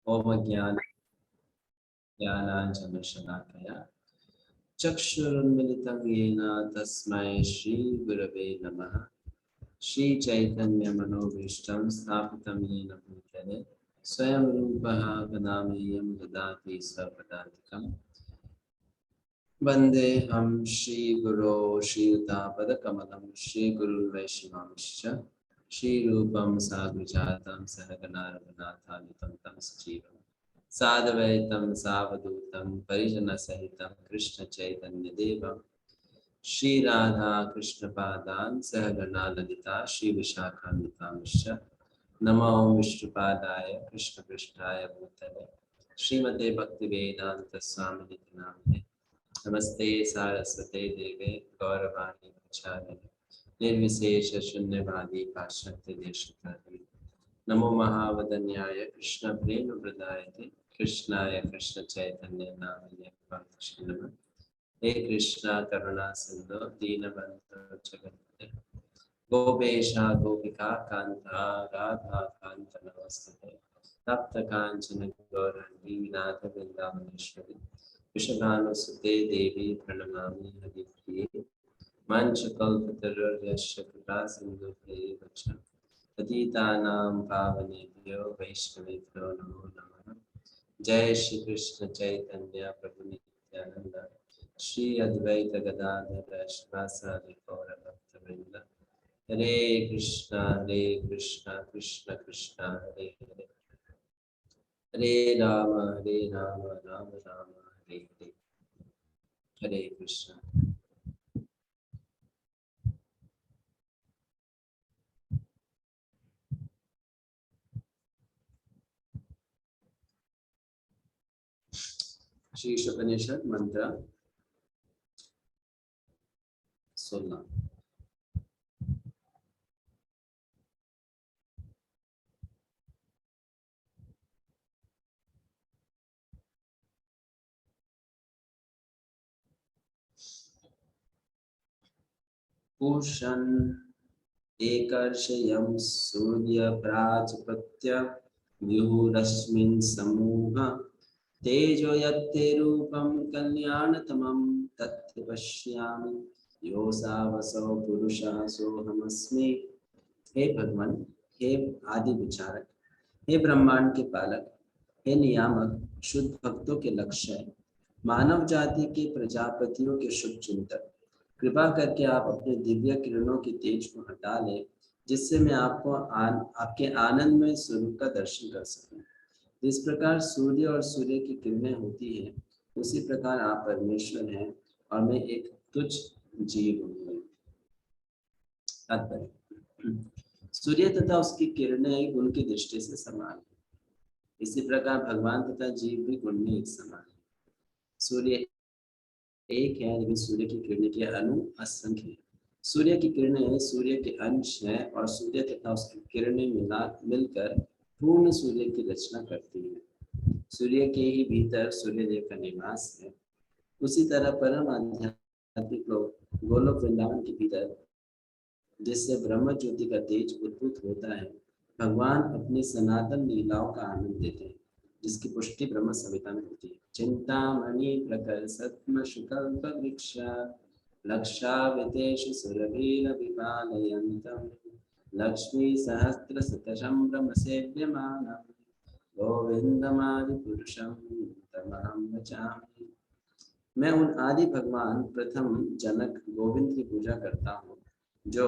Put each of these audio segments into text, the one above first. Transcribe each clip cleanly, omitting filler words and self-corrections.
ओम ज्ञानाञ्जनशलाकया चक्षुरुन्मिलितं येन तस्मै श्रीगुरवे नमः। श्रीचैतन्यमनोभीष्टं स्थापितं येन भूतले स्वयं रूपः वदामह्यं ददाति स्वपदान्तिकं। वन्देऽहं श्रीगुरो श्रीयुतापदकमलं श्रीगुरुवैष्णवांश्च श्रीरूपं साधुजातं सहगणा रघुनाथान्वितं तं सजीवम् साद्वैतं सावधूतं परिजनसहितं कृष्णचैतन्यदेवं श्रीराधा कृष्णपादान् सहगणा ललिता श्रीविशाखान्वितांश्च नमो विष्णुपादाय कृष्णपृष्ठाय भूतले श्रीमते भक्तिवेदान्तस्वामिनिति नामिने नमस्ते सारस्वते देवे गौरवाणी प्रचारिणे निर्विशेष शून्यवादी पाश्चात्य देशतारिणे नमो महावदन्याय कृष्ण प्रेम प्रदायते कृष्णाय कृष्ण चैतन्य नामिने नमः। हे कृष्णा करुणा सिंधु दीनबंधु जगन्नाथ गोपेशा गोपिका कांता राधा कांत नमस्ते तप्त कांचन गौरांगी नाथ वृंदावनेश्वरी वृषभानुसुते देवी प्रणमामि हरिप्रिये मंचकल्पतरुर्यस्य कृपा सिन्धुभ्येव च पतितानां पावनेभ्यो वैष्णवेभ्यो नमो नमः। जय श्री कृष्ण चैतन्य प्रभु नित्यानंद श्री अद्वैत गदाधर श्रीवासादि गौर भक्तवृंद हरे कृष्ण कृष्ण कृष्ण हरे हरे हरे राम राम राम हरे हरे हरे कृष्ण। शीर्षोपनिषद मंत्र 16। पूषन् एकर्षयं सूर्य प्राजपत्य व्यूरश्मिन् समूह तेजो यत्ते रूपं कल्याणतमं तत् पश्यामि योऽसावसौ पुरुषः सोऽहमस्मि। हे भगवान, हे आदि विचारक, हे ब्रह्मांड के पालक, हे नियामक, शुद्ध भक्तों के लक्ष्य, मानव जाति के प्रजापतियों के शुभ चिंतक, कृपा करके आप अपने दिव्य किरणों की तेज को हटा लें जिससे मैं आपके आनंदमय स्वरूप का दर्शन कर सकूं। जिस प्रकार सूर्य और सूर्य की किरणें होती हैं उसी प्रकार आप परमेश्वर हैं और मैं एक तुच्छ जीव हूँ। तात्पर्य, सूर्य तथा उसकी किरणें गुण की दृष्टि से समान है, इसी प्रकार भगवान तथा जीव भी गुण में एक समान है। सूर्य एक है लेकिन सूर्य की किरणें के अणु असंख्य है। सूर्य की किरणें सूर्य के अंश हैं और सूर्य तथा उसकी किरणें मिलकर पूर्ण सूर्य की रचना करती है। सूर्य के ही भीतर सूर्यदेव का निवास है। उसी तरह परम आध्यात्मिक लोग गोलोक वृंदावन के भीतर जिससे ब्रह्म ज्योति का तेज उद्भूत होता है भगवान अपनी सनातन लीलाओं का आनंद देते हैं जिसकी पुष्टि ब्रह्म संहिता में होती है। चिंतामणि प्रकर सत्म शुकल्प वृक्ष लक्षावितेश सुरभीर विपालयन्तम् लक्ष्मी सहस्त्र शतशं ब्रह्म सेव्यमानम् गोविंदमादि पुरुषं तमहं भजामि। मैं उन आदि भगवान प्रथम जनक गोविंद की पूजा करता हूँ जो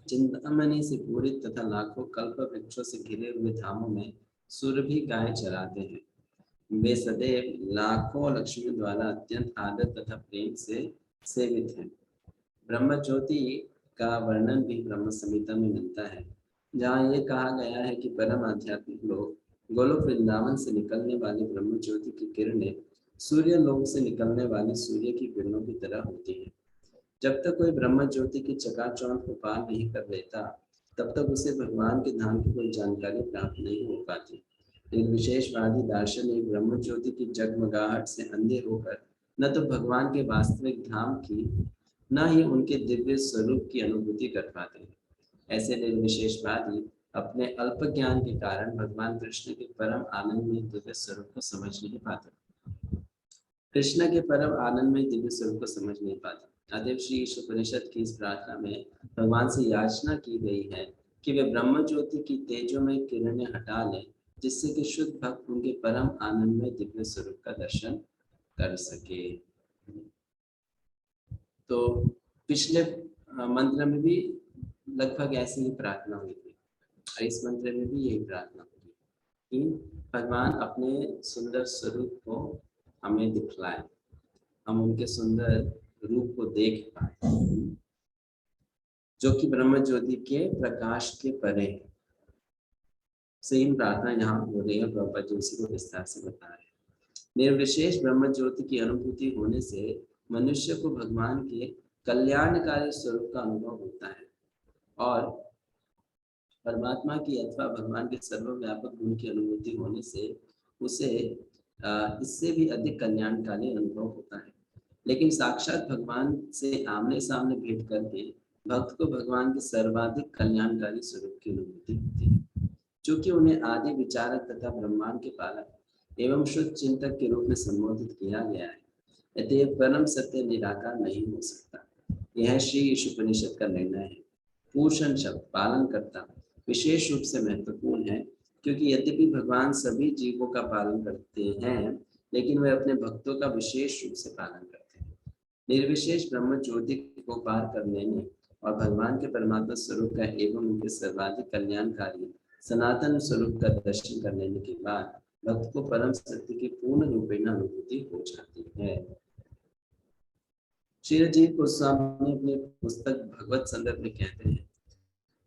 चिंतामणि से पूरित तथा लाखों कल्प वृक्षों से घिरे हुए धामों में सुरभि गाय चराते हैं। वे सदैव लाखों लक्ष्मियों द्वारा अत्यंत आदर तथा प्रेम से सेवित हैं। ब्रह्म ज्योति का वर्णन भी ब्रह्म संहिता में मिलता है जहाँ ये कहा गया है कि परम आध्यात्मिक लोग गोलोक वृंदावन से निकलने वाली ब्रह्म ज्योति की किरणें सूर्य लोक से निकलने वाली सूर्य की किरणों की तरह होती है। जब तक कोई ब्रह्म ज्योति की चकाचौंध को पार नहीं कर लेता तब तक उसे भगवान के धाम की कोई जानकारी प्राप्त नहीं हो पाती। निर्विशेषवादी दार्शनिक ब्रह्म ज्योति की जगमगाहट से अंधे होकर न तो भगवान के वास्तविक धाम की न ही उनके दिव्य स्वरूप की अनुभूति कर पाते हैं। ऐसे निर्विशेषवादी अपने अल्प ज्ञान के कारण भगवान कृष्ण के परम आनंदमय दिव्य स्वरूप को समझ नहीं पाते। कृष्ण के परम आनंदमय दिव्य स्वरूप को समझ नहीं पाते। अतएव श्री उपनिषद की इस प्रार्थना में भगवान से याचना की गई है कि वे ब्रह्म ज्योति की तेजोमय किरणें हटा लें, जिससे कि शुद्ध भक्त उनके परम आनंदमय दिव्य स्वरूप का दर्शन कर सके। तो पिछले मंत्र में भी लगभग ऐसी ही प्रार्थना हुई थी और इस मंत्र में भी यही प्रार्थना हुई कि भगवान अपने सुंदर स्वरूप को हमें दिखलाए, हम उनके सुंदर रूप को देख पाए, जो कि ब्रह्म ज्योति के प्रकाश के परे है। सेम प्रार्थना यहाँ हो रही है, प्रभुपाद जी उसी को विस्तार से बता रहे हैं। निर्विशेष ब्रह्म ज्योति की अनुभूति होने से मनुष्य को भगवान के कल्याणकारी स्वरूप का अनुभव होता है और परमात्मा की अथवा भगवान के सर्वव्यापक गुण की अनुभूति होने से उसे इससे भी अधिक कल्याणकारी अनुभव होता है। लेकिन साक्षात भगवान से आमने सामने भेंट करके भक्त को भगवान के सर्वाधिक कल्याणकारी स्वरूप की अनुभूति होती है। चूंकि उन्हें आदि विचारक तथा ब्रह्मांड के पालक एवं शुद्ध चिंतक के रूप में संबोधित किया गया है, अतएव परम सत्य निराकार नहीं हो सकता। यह श्री उपनिषद का निर्णय है। पूषण शब्द पालन करता विशेष रूप से महत्वपूर्ण है, क्योंकि यद्यपि भगवान सभी जीवों का पालन करते हैं, लेकिन वे अपने भक्तों का विशेष रूप से पालन करते हैं। निर्विशेष ब्रह्म ज्योति को पार कर लेने और भगवान के परमात्मा स्वरूप का एवं उनके सर्वाधिक कल्याणकारी सनातन स्वरूप का दर्शन कर लेने के बाद भक्त को परम सत्य की पूर्ण रूपेण अनुभूति हो जाती है। श्री अजीत गोस्वामी अपने पुस्तक भगवत संदर्भ में कहते हैं,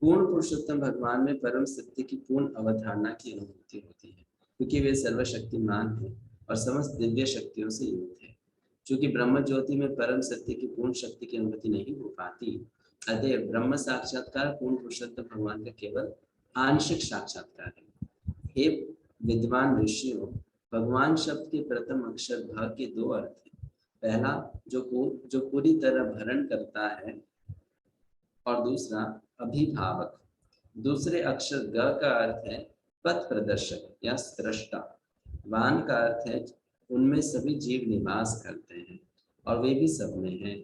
पूर्ण पुरुषोत्तम भगवान में परम सत्य की पूर्ण अवधारणा की अनुभूति होती है, क्योंकि वे सर्वशक्तिमान हैं और समस्त दिव्य शक्तियों से युक्त है। चूंकि ब्रह्म ज्योति में परम सत्य की पूर्ण शक्ति की अनुभूति नहीं हो पाती, अतएव ब्रह्म साक्षात्कार पूर्ण पुरुषोत्तम भगवान का केवल आंशिक साक्षात्कार है। हे विद्वान ऋषियों, भगवान शब्द के प्रथम अक्षर भ के दो अर्थ हैं। पहला जो पूरी तरह भरण करता है और दूसरा अभिभावक। दूसरे अक्षर ग का अर्थ है पथ प्रदर्शक या सृष्टा। वान का अर्थ है उनमें सभी जीव निवास करते हैं और वे भी सब में हैं।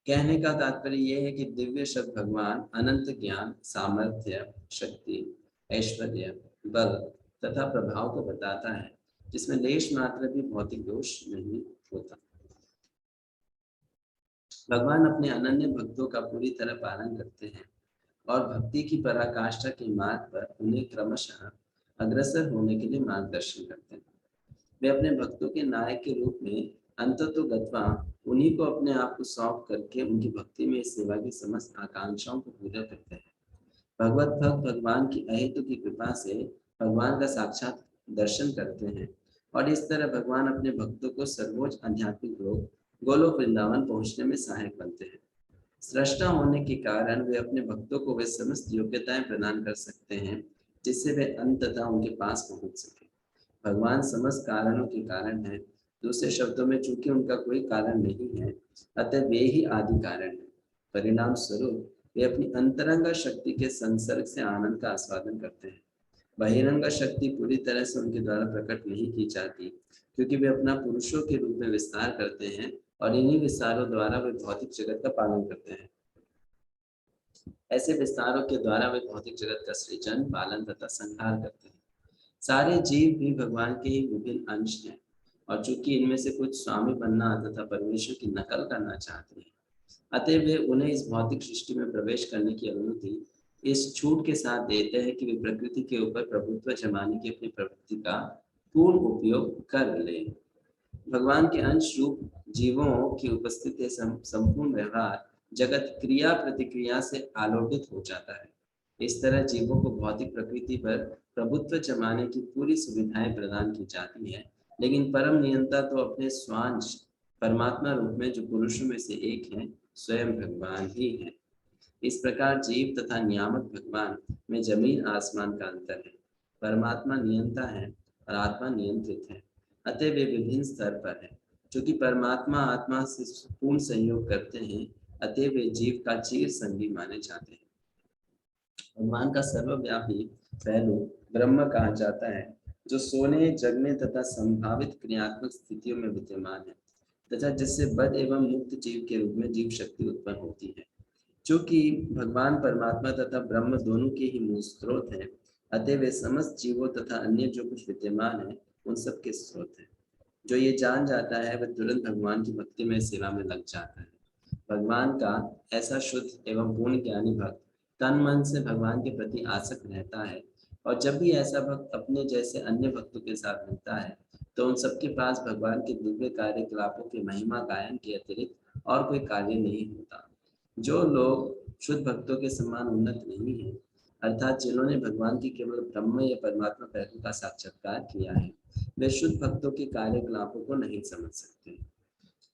कहने का तात्पर्य यह है कि दिव्य शब्द भगवान अनंत ज्ञान, सामर्थ्य, शक्ति, ऐश्वर्य, बल तथा प्रभाव को बताता है, जिसमें लेश मात्र भी भौतिक दोष नहीं होता। भगवान अपने अनन्य भक्तों का पूरी तरह पालन करते हैं और भक्ति की पराकाष्ठा के मार्ग पर उन्हें क्रमशः अग्रसर होने के लिए मार्गदर्शन करते हैं। वे अपने भक्तों के नायक के रूप में अंततोगत्वा उन्हीं को अपने आप को सौंप करके उनकी भक्ति में सेवा की समस्त आकांक्षाओं को पूरा करते हैं। भगवत भक्त भगवान की अहेतु की कृपा से भगवान का साक्षात दर्शन करते हैं और इस तरह भगवान अपने भक्तों को सर्वोच्च आध्यात्मिक लोक गोलोक वृंदावन पहुंचने में सहायक बनते हैं। सृष्टा होने के कारण वे अपने भक्तों को वे समस्त योग्यताएं प्रदान कर सकते हैं, जिससे वे अंततः उनके पास पहुंच सके। भगवान समस्त कारणों के कारण है। दूसरे शब्दों में, चूंकि उनका कोई कारण नहीं है, अतः वे ही आदि कारण है। परिणाम स्वरूप वे अपनी अंतरंग शक्ति के संसर्ग से आनंद का आस्वादन करते हैं। बहिरंग शक्ति पूरी तरह से उनके द्वारा प्रकट नहीं की जाती, क्योंकि वे अपना पुरुषों के रूप में विस्तार करते हैं और इन्हीं विस्तारों द्वारा वे भौतिक जगत का पालन करते हैं। ऐसे विस्तारों के द्वारा वे भौतिक जगत का सृजन, पालन तथा संहार करते हैं। सारे जीव भी भगवान के ही विभिन्न अंश हैं और चूंकि इनमें से कुछ स्वामी बनना तथा परमेश्वर की नकल करना चाहते हैं, अतः वे उन्हें इस भौतिक सृष्टि में प्रवेश करने की अनुमति इस छूट के साथ देते हैं कि वे प्रकृति के ऊपर प्रभुत्व जमाने की अपनी प्रवृत्ति का पूर्ण उपयोग कर लें। भगवान के अंश रूप जीवों की उपस्थिति संपूर्ण व्यवहार जगत क्रिया प्रतिक्रिया से आलोकित हो जाता है। इस तरह जीवों को भौतिक प्रकृति पर प्रभुत्व जमाने की पूरी सुविधाएं प्रदान की जाती है, लेकिन परम नियंता तो अपने स्वांश परमात्मा रूप में, जो पुरुषों में से एक है, स्वयं भगवान ही है। इस प्रकार जीव तथा नियामक भगवान में जमीन आसमान का अंतर है। परमात्मा नियंता है और आत्मा नियंत्रित है, अतः वे विभिन्न स्तर पर है। क्योंकि परमात्मा आत्मा से पूर्ण सहयोग करते हैं, अतः वे जीव का चिर संगी माने जाते हैं। भगवान का सर्वव्यापी पहलू ब्रह्म कहा जाता है, जो सोने, जगने तथा संभावित क्रियात्मक स्थितियों में विद्यमान है, तथा जिससे बद्ध एवं मुक्त जीव के रूप में जीव शक्ति उत्पन्न होती है। चूंकि भगवान परमात्मा तथा ब्रह्म दोनों के ही मूल स्रोत हैं, अतः वे समस्त जीवों तथा अन्य जो कुछ विद्यमान है उन सब के स्रोत हैं। जो ये जान जाता है वह तुरंत भगवान की भक्ति में सेवा में लग जाता है। भगवान का ऐसा शुद्ध एवं पूर्ण ज्ञानी भक्त तन मन से भगवान के प्रति आसक्त रहता है, और जब भी ऐसा भक्त अपने जैसे अन्य भक्तों के साथ मिलता है तो उन सबके पास भगवान के दिव्य कार्यकलापों की महिमा गायन के अतिरिक्त और कोई कार्य नहीं होता। जो लोग शुद्ध भक्तों के समान उन्नत नहीं है, अर्थात जिन्होंने भगवान की केवल ब्रह्म या परमात्मा पहलू का साक्षात्कार किया है, वे शुद्ध भक्तों के कार्यकलापों को नहीं समझ सकते।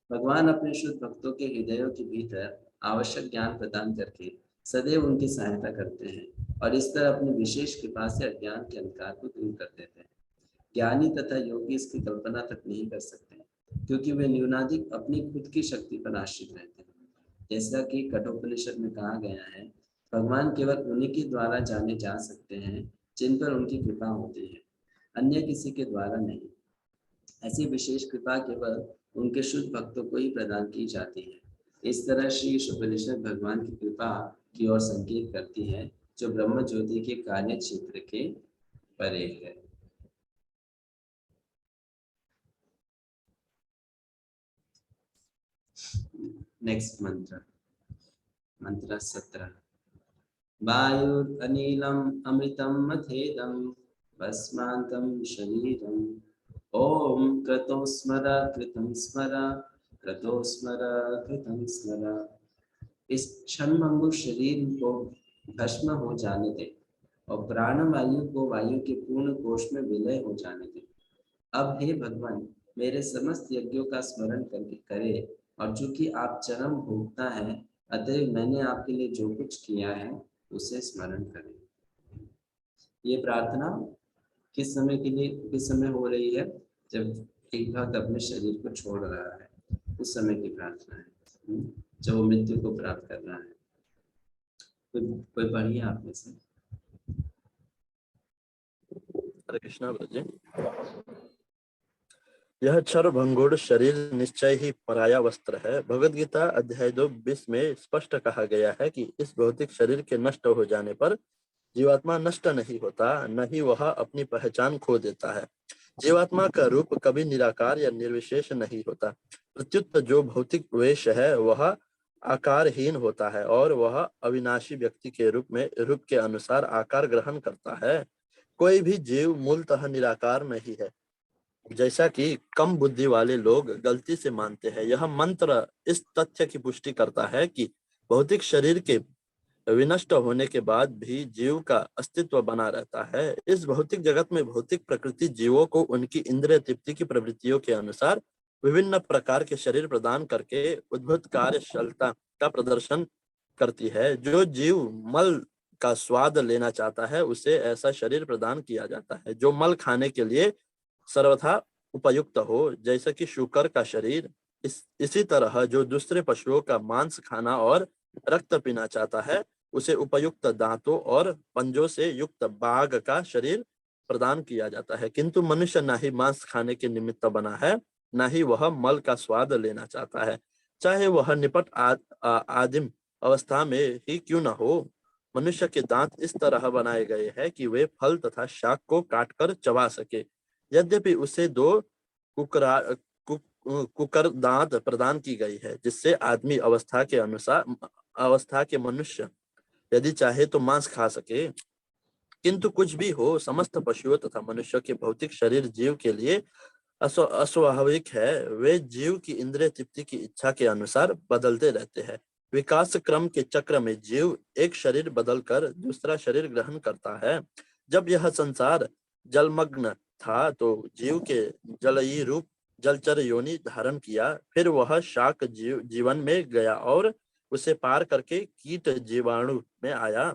भगवान अपने शुद्ध भक्तों के हृदयों के भीतर आवश्यक ज्ञान प्रदान करके सदैव उनकी सहायता करते हैं, और इस तरह अपनी विशेष कृपा से अज्ञान के अंधकार को दूर कर देते हैं। ज्ञानी तथा योगी इसकी कल्पना तक नहीं कर सकते, क्योंकि वे न्यूनाधिक अपनी खुद की शक्ति पर आश्रित रहते हैं। जैसा कि कठोपनिषद में कहा गया है, भगवान केवल उन्हीं के द्वारा जाने जा सकते हैं जिन पर उनकी कृपा होती है, अन्य किसी के द्वारा नहीं। ऐसी विशेष कृपा केवल उनके शुद्ध भक्तों को ही प्रदान की जाती है। इस तरह श्री उपनिषद भगवान की कृपा की ओर संकेत करती है, जो ब्रह्म ज्योति के कार्य क्षेत्र के परे है। नेक्स्ट मंत्र, मंत्र 17। वायुरनिलम् अमृतं मथेदं भस्मान्तं शरीरम्। ओम क्रतो स्मर कृतं स्मर, क्रतो स्मर कृतं स्मर। इस क्षणभंगुर शरीर को भस्म हो जाने दे और प्राण वायु को वायु के पूर्ण कोश में विलय हो जाने दे। अब हे भगवान, मेरे समस्त यज्ञों का स्मरण करके करे, और चूंकि आप चरम भोक्ता हैं, अतः मैंने आपके लिए जो कुछ किया है उसे स्मरण करें। ये प्रार्थना किस समय के लिए, किस समय हो रही है? जब एक भक्त अपने शरीर को छोड़ रहा है, उस समय की प्रार्थना है, जब वो मृत्यु को प्राप्त कर रहा है। कोई पढ़िए आप में से। हरे कृष्णा जी। यह क्षर भंगुर शरीर निश्चय ही पराया वस्त्र है। भगवद गीता अध्याय 2:20 में स्पष्ट कहा गया है कि इस भौतिक शरीर के नष्ट हो जाने पर जीवात्मा नष्ट नहीं होता, न ही वह अपनी पहचान खो देता है। जीवात्मा का रूप कभी निराकार या निर्विशेष नहीं होता। प्रत्युत जो भौतिक वेश है वह आकारहीन होता है, और वह अविनाशी व्यक्ति के रूप के अनुसार आकार ग्रहण करता है। कोई भी जीव मूलतः निराकार नहीं है, जैसा कि कम बुद्धि वाले लोग गलती से मानते हैं। यह मंत्र इस तथ्य की पुष्टि करता है कि भौतिक शरीर के विनष्ट होने के बाद भी जीव का अस्तित्व बना रहता है। इस भौतिक जगत में भौतिक प्रकृति जीवों को उनकी इंद्रिय तृप्ति की प्रवृत्तियों के अनुसार विभिन्न प्रकार के शरीर प्रदान करके उद्भुत कार्यशीलता का प्रदर्शन करती है। जो जीव मल का स्वाद लेना चाहता है उसे ऐसा शरीर प्रदान किया जाता है जो मल खाने के लिए सर्वथा उपयुक्त हो, जैसा कि शूकर का शरीर। इसी तरह जो दूसरे पशुओं का मांस खाना और रक्त पीना चाहता है उसे उपयुक्त दांतों और पंजों से युक्त बाघ का शरीर प्रदान किया जाता है। किंतु मनुष्य ना ही मांस खाने के निमित्त बना है, ना ही वह मल का स्वाद लेना चाहता है, चाहे वह निपट आदिम अवस्था में ही क्यों न हो। मनुष्य के दांत इस तरह बनाए गए हैं कि वे फल तथा शाक को काटकर चबा सके। यद्यपि उसे 2 कुकरा कुकर दांत प्रदान की गई है, जिससे आदमी अवस्था के मनुष्य यदि चाहे तो मांस खा सके। किंतु कुछ भी हो, समस्त पशुओं तथा मनुष्यों के भौतिक शरीर जीव के लिए अस्वाभाविक है। वे जीव की इंद्रिय तृप्ति की इच्छा के अनुसार बदलते रहते हैं। विकास क्रम के चक्र में जीव एक शरीर बदलकर दूसरा शरीर ग्रहण करता है। जब यह संसार जलमग्न था तो जीव के जलयी रूप जलचर योनि धारण किया। फिर वह शाक जीवन में गया और उसे पार करके कीट जीवाणु में आया।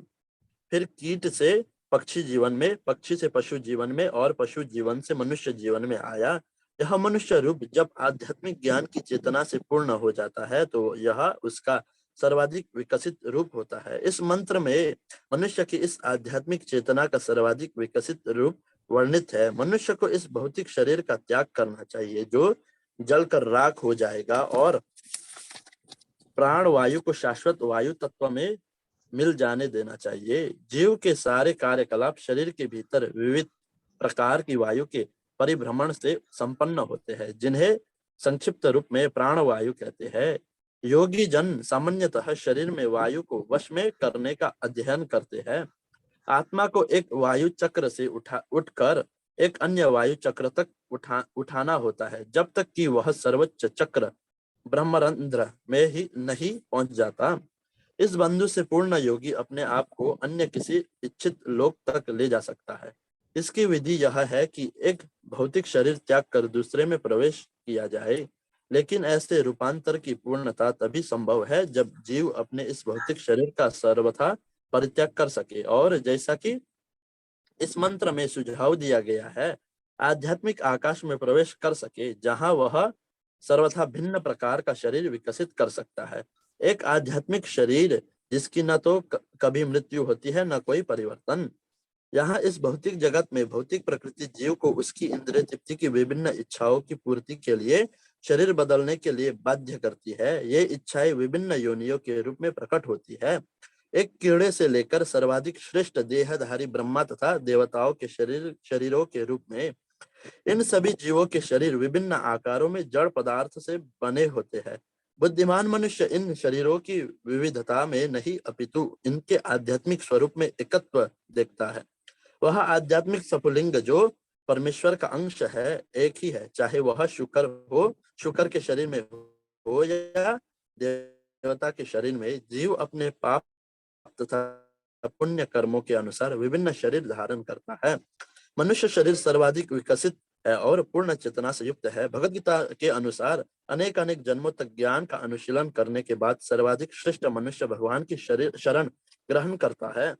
फिर कीट से पक्षी जीवन में, पक्षी से पशु जीवन में और पशु जीवन से मनुष्य जीवन में आया। यह मनुष्य रूप जब आध्यात्मिक ज्ञान की चेतना से पूर्ण हो जाता है तो यह उसका सर्वाधिक विकसित रूप होता है। इस मंत्र में मनुष्य की इस आध्यात्मिक चेतना का सर्वाधिक विकसित रूप वर्णित है। मनुष्य को इस भौतिक शरीर का त्याग करना चाहिए जो जलकर राख हो जाएगा और प्राण वायु को शाश्वत वायु तत्व में मिल जाने देना चाहिए। जीव के सारे कार्यकलाप शरीर के भीतर विविध प्रकार की वायु के परिभ्रमण से संपन्न होते हैं, जिन्हें संक्षिप्त रूप में प्राण वायु कहते हैं। योगी जन सामान्यतः शरीर में वायु को वश में करने का अध्ययन करते हैं। आत्मा को एक वायु चक्र से उठकर एक अन्य वायु चक्र तक उठाना होता है, जब तक कि वह सर्वोच्च चक्र ब्रह्मरंध्र में ही नहीं पहुंच जाता। इस बंधु से पूर्ण योगी अपने आप को अन्य किसी इच्छित लोक तक ले जा सकता है। इसकी विधि यह है कि एक भौतिक शरीर त्याग कर दूसरे में प्रवेश किया जाए, लेकिन ऐसे रूपांतर की पूर्णता तभी संभव है जब जीव अपने इस भौतिक शरीर का सर्वथा परित्याग कर सके और जैसा कि इस मंत्र में सुझाव दिया गया है, आध्यात्मिक आकाश में प्रवेश कर सके, जहां वह सर्वथा भिन्न प्रकार का शरीर विकसित कर सकता है। एक आध्यात्मिक शरीर जिसकी न तो कभी मृत्यु होती है न कोई परिवर्तन। यहाँ इस भौतिक जगत में भौतिक प्रकृति जीव को उसकी इंद्रिय तृप्ति की विभिन्न इच्छाओं की पूर्ति के लिए शरीर बदलने के लिए बाध्य करती है। ये इच्छाएं विभिन्न योनियों के रूप में प्रकट होती है। एक कीड़े से लेकर सर्वाधिक श्रेष्ठ देहधारी ब्रह्मा तथा देवताओं के शरीरों के रूप में इन सभी जीवों के शरीर विभिन्न आकारों में जड़ पदार्थ से बने होते हैं। बुद्धिमान मनुष्य इन शरीरों की विविधता में नहीं अपितु इनके आध्यात्मिक स्वरूप में एकत्व देखता है। वह आध्यात्मिक सपुलिंग जो परमेश्वर का अंश है एक ही है, चाहे वह शुक्र के शरीर में हो या देवता के शरीर में। जीव अपने पाप तथा पुण्य कर्मों के अनुसार विभिन्न शरीर धारण करता है। मनुष्य शरीर सर्वाधिक विकसित है और पूर्ण चेतना से युक्त है। भगवद गीता के अनुसार अनेक अनेक जन्मों तक ज्ञान का अनुशीलन करने के बाद सर्वाधिक श्रेष्ठ मनुष्य भगवान की शरण ग्रहण करता है।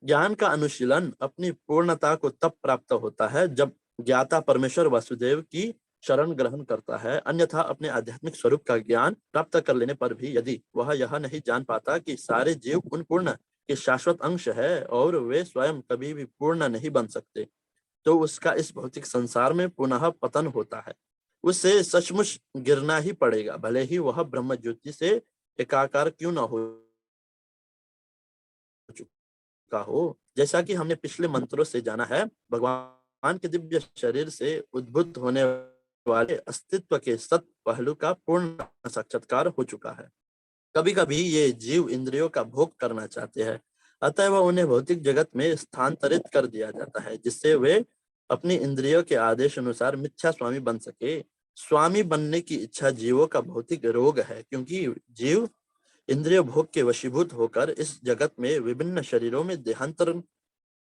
ज्ञान का अनुशीलन अपनी पूर्णता को तब प्राप्त होता है जब ज्ञाता परमेश्वर वासुदेव की शरण ग्रहण करता है। अन्यथा अपने आध्यात्मिक स्वरूप का ज्ञान प्राप्त कर लेने पर भी यदि वह यह नहीं जान पाता कि सारे जीव उन पूर्ण के शाश्वत अंश है और वे स्वयं कभी भी पूर्ण नहीं बन सकते, तो उसका इस भौतिक संसार में पुनः पतन होता है। उसे सचमुच गिरना ही पड़ेगा, भले ही वह ब्रह्म ज्योति से एकाकार क्यों न हो चुका हो। जैसा कि हमने पिछले मंत्रों से जाना है, भगवान के दिव्य शरीर से उद्भूत होने वाले अस्तित्व के सत पहलू का पूर्ण साक्षात्कार हो चुका है। कभी कभी ये जीव इंद्रियों का भोग करना चाहते हैं, अतः उन्हें भौतिक जगत में स्थानांतरित कर दिया जाता है, जिससे वे अपनी इंद्रियों के आदेश अनुसार मिथ्या स्वामी बन सके। स्वामी बनने की इच्छा जीवों का भौतिक रोग है, क्योंकि जीव इंद्रिय भोग के वशीभूत होकर इस जगत में विभिन्न शरीरों में देहांतरण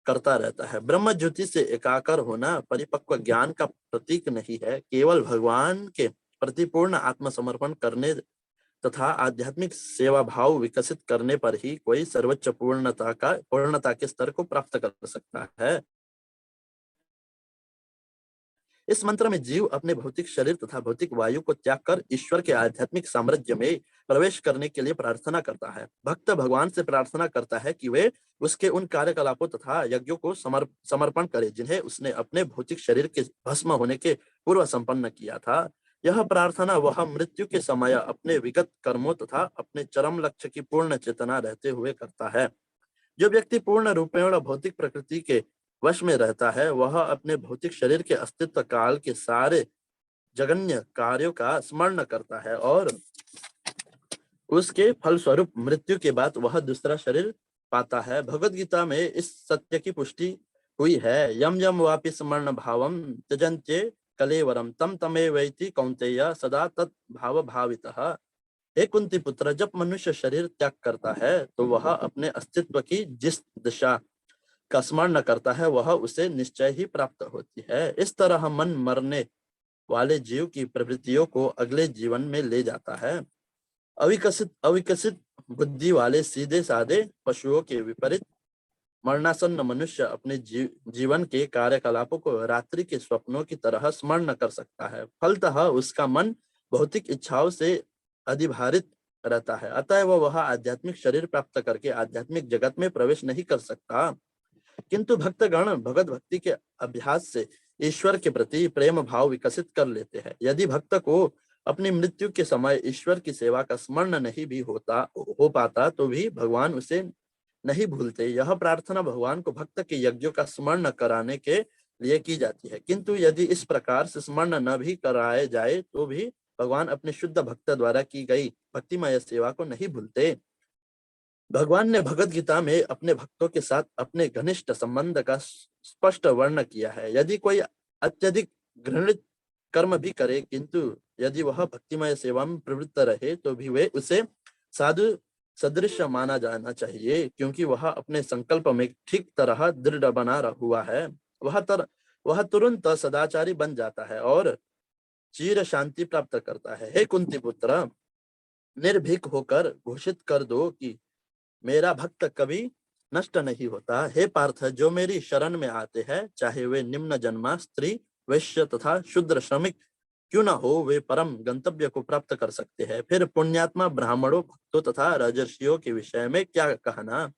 करता रहता है। ब्रह्म ज्योति से एकाकार होना परिपक्व ज्ञान का प्रतीक नहीं है। केवल भगवान के प्रति पूर्ण आत्मसमर्पण करने तथा आध्यात्मिक सेवा भाव विकसित करने पर ही कोई सर्वोच्च पूर्णता के स्तर को प्राप्त कर सकता है। इस मंत्र में जीव अपने भौतिक शरीर तथा भौतिक वायु को त्याग कर ईश्वर के आध्यात्मिक साम्राज्य में प्रवेश करने के लिए प्रार्थना करता है। भक्त भगवान से प्रार्थना करता है कि वे उसके उन कार्यकलापों तथा यज्ञों को समर्पण करे जिन्हें उसने अपने भौतिक शरीर के भस्म होने के पूर्व संपन्न किया था। यह प्रार्थना वह मृत्यु के समय अपने विगत कर्मों तथा अपने चरम लक्ष्य की पूर्ण चेतना रहते हुए करता है। जो व्यक्ति पूर्ण रूपेण भौतिक प्रकृति के वश में रहता है, वह अपने भौतिक शरीर के अस्तित्व काल के सारे जघन्य कार्यों का स्मरण करता है और उसके फलस्वरूप मृत्यु के बाद वह दूसरा शरीर पाता है। भगवद गीता में इस सत्य की पुष्टि हुई है। यम यम वापि स्मरण भावम त्यजन्ते कलेवरम तम तमे वैति कौन्तेय सदा तत् भाव भावितः। हे कुंती पुत्र, जब मनुष्य शरीर त्याग करता है तो वह अपने अस्तित्व की जिस दिशा का स्मरण करता है वह उसे निश्चय ही प्राप्त होती है। इस तरह मन मरने वाले जीव की प्रवृत्तियों को अगले जीवन में ले जाता है। अविकसित बुद्धि वाले सीधे साधे पशुओं के विपरीत मरणासन्न मनुष्य अपने जीवन के कार्यकलापों को रात्रि के स्वप्नों की तरह स्मरण कर सकता है। फलतः उसका मन भौतिक इच्छाओं से रहता है, अतः वह आध्यात्मिक शरीर प्राप्त करके आध्यात्मिक जगत में प्रवेश नहीं कर सकता। किंतु भक्तगण भगत भक्ति के अभ्यास से ईश्वर के प्रति प्रेम भाव विकसित कर लेते हैं। यदि भक्त को अपनी मृत्यु के समय ईश्वर की सेवा का स्मरण नहीं भी हो पाता तो भी भगवान उसे नहीं भूलते। यह प्रार्थना भगवान को भक्त के यज्ञों का स्मरण कराने के लिए की जाती है। किंतु यदि इस प्रकार से स्मरण न भी कराए जाए तो भी भगवान अपने शुद्ध भक्त द्वारा की गई भक्तिमय सेवा को नहीं भूलते। भगवान ने भगवत गीता में अपने भक्तों के साथ अपने घनिष्ठ संबंध का स्पष्ट वर्णन किया है। यदि कोई अत्यधिक घृणित कर्म भी करे किंतु यदि वह भक्तिमय सेवा में प्रवृत्त रहे तो भी वे उसे साधु सदृश माना जाना चाहिए, क्योंकि वह अपने संकल्प में ठीक तरह दृढ़ बना हुआ है। वह तुरंत सदाचारी बन जाता है और चिर शांति प्राप्त करता है। हे कुंती पुत्र, निर्भीक होकर घोषित कर दो कि मेरा भक्त कभी नष्ट नहीं होता। हे पार्थ, जो मेरी शरण में आते हैं, चाहे वे निम्न जन्मा स्त्री, वैश्य तथा शूद्र श्रमिक क्यों न हो, वे परम गंतव्य को प्राप्त कर सकते हैं। फिर पुण्यात्मा ब्राह्मणों, भक्तों तथा राजर्षियों के विषय में क्या कहना।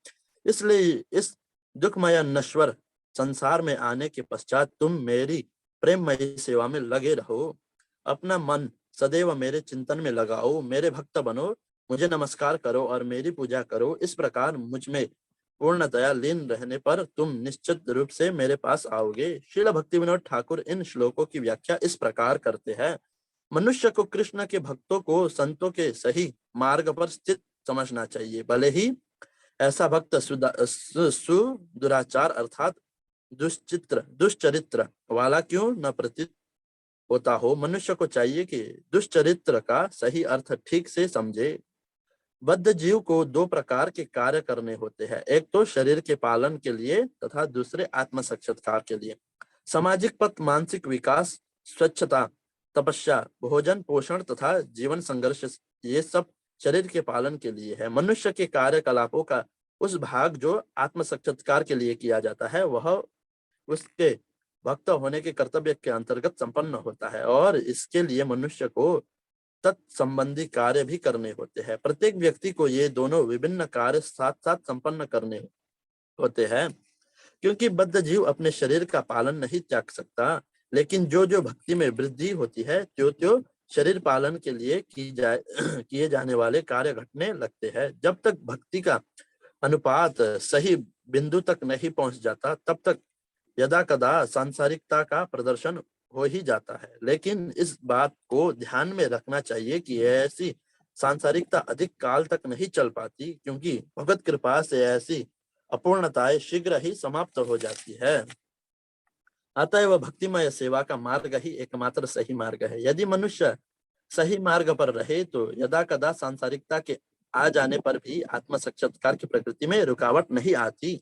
इसलिए इस दुखमय नश्वर संसार में आने के पश्चात तुम मेरी प्रेममयी सेवा में लगे रहो। अपना मन सदैव मेरे चिंतन में लगाओ, मेरे भक्त बनो, मुझे नमस्कार करो और मेरी पूजा करो। इस प्रकार मुझ में पूर्णतया लीन रहने पर तुम निश्चित रूप से मेरे पास आओगे। श्रील भक्तिविनोद ठाकुर इन श्लोकों की व्याख्या इस प्रकार करते हैं। मनुष्य को कृष्ण के भक्तों को संतों के सही मार्ग पर स्थित समझना चाहिए। भले ही ऐसा भक्त सुदुराचार अर्थात दुष्चरित्र वाला क्यों न प्रतीत होता हो, मनुष्य को चाहिए कि दुष्चरित्र का सही अर्थ ठीक से समझे। बद्ध जीव को दो प्रकार के कार्य करने होते हैं, एक तो शरीर के पालन के लिए तथा दूसरे आत्म साक्षात्कार के लिए। सामाजिक पथ, मानसिक विकास, स्वच्छता, तपस्या, भोजन पोषण तथा जीवन संघर्ष, ये सब शरीर के पालन के लिए है। मनुष्य के कार्यकलापों का उस भाग जो आत्म साक्षात्कार के लिए किया जाता है वह उसके भक्त होने के कर्तव्य के अंतर्गत संपन्न होता है और इसके लिए मनुष्य को तत्संबंधी कार्य भी करने होते हैं। प्रत्येक व्यक्ति को ये दोनों विभिन्न कार्य साथ साथ संपन्न करने होते हैं, क्योंकि बद्ध जीव अपने शरीर का पालन नहीं त्याग सकता, लेकिन जो जो भक्ति में वृद्धि होती है त्यो शरीर पालन के लिए किए जाने वाले कार्य घटने लगते हैं। जब तक भक्ति का अनुपात सही बिंदु तक नहीं पहुंच जाता तब तक यदा कदा सांसारिकता का प्रदर्शन हो ही जाता है। लेकिन इस बात को ध्यान में रखना चाहिए कि ऐसी सांसारिकता अधिक काल तक नहीं चल पाती, क्योंकि भगवत कृपा से ऐसी अपूर्णताएं शीघ्र ही समाप्त हो जाती है। अतएव भक्तिमय सेवा का मार्ग ही एकमात्र सही मार्ग है। यदि मनुष्य सही मार्ग पर रहे तो यदा कदा सांसारिकता के आ जाने पर भी आत्म साक्षात्कार की प्रकृति में रुकावट नहीं आती।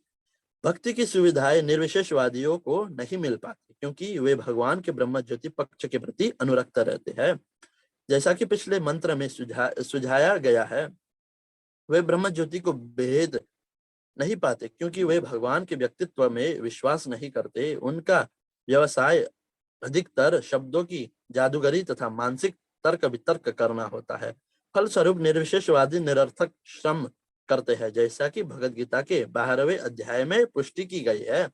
भक्ति की सुविधाएं निर्विशेषवादियों को नहीं मिल पाती, क्योंकि वे भगवान के ब्रह्म ज्योति पक्ष के प्रति अनुरक्त रहते हैं। जैसा कि पिछले मंत्र में सुझाया गया है, वे ब्रह्म ज्योति को भेद नहीं पाते, क्योंकि वे भगवान के व्यक्तित्व में विश्वास नहीं करते। उनका व्यवसाय अधिकतर शब्दों की जादूगरी तथा मानसिक तर्क वितर्क करना होता है। फलस्वरूप निर्विशेषवादी निरर्थक श्रम करते हैं, जैसा कि भगवद गीता के 12वें अध्याय में पुष्टि की गई है।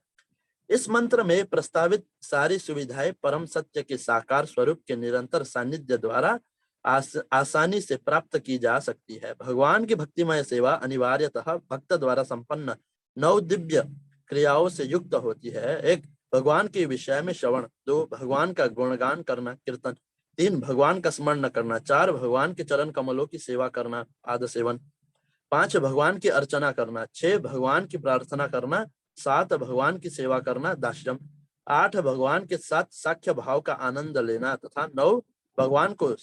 इस मंत्र में प्रस्तावित सारी सुविधाएं परम सत्य के साकार स्वरूप के निरंतर सानिध्य द्वारा आसानी से प्राप्त की जा सकती है। भगवान की भक्तिमय सेवा अनिवार्यतः भक्त द्वारा संपन्न 9 दिव्य क्रियाओं से युक्त होती है। 1 भगवान के विषय में श्रवण, 2 भगवान का गुणगान करना कीर्तन, 3 भगवान का स्मरण करना, 4 भगवान के चरण कमलों की सेवा करना पाद सेवन, 5 भगवान की अर्चना करना, 6 भगवान की प्रार्थना करना, 7 भगवान की सेवा करना दास्यम, 8 भगवान के साथ साख्य भाव का आनंद लेना तथा 9 भगवान को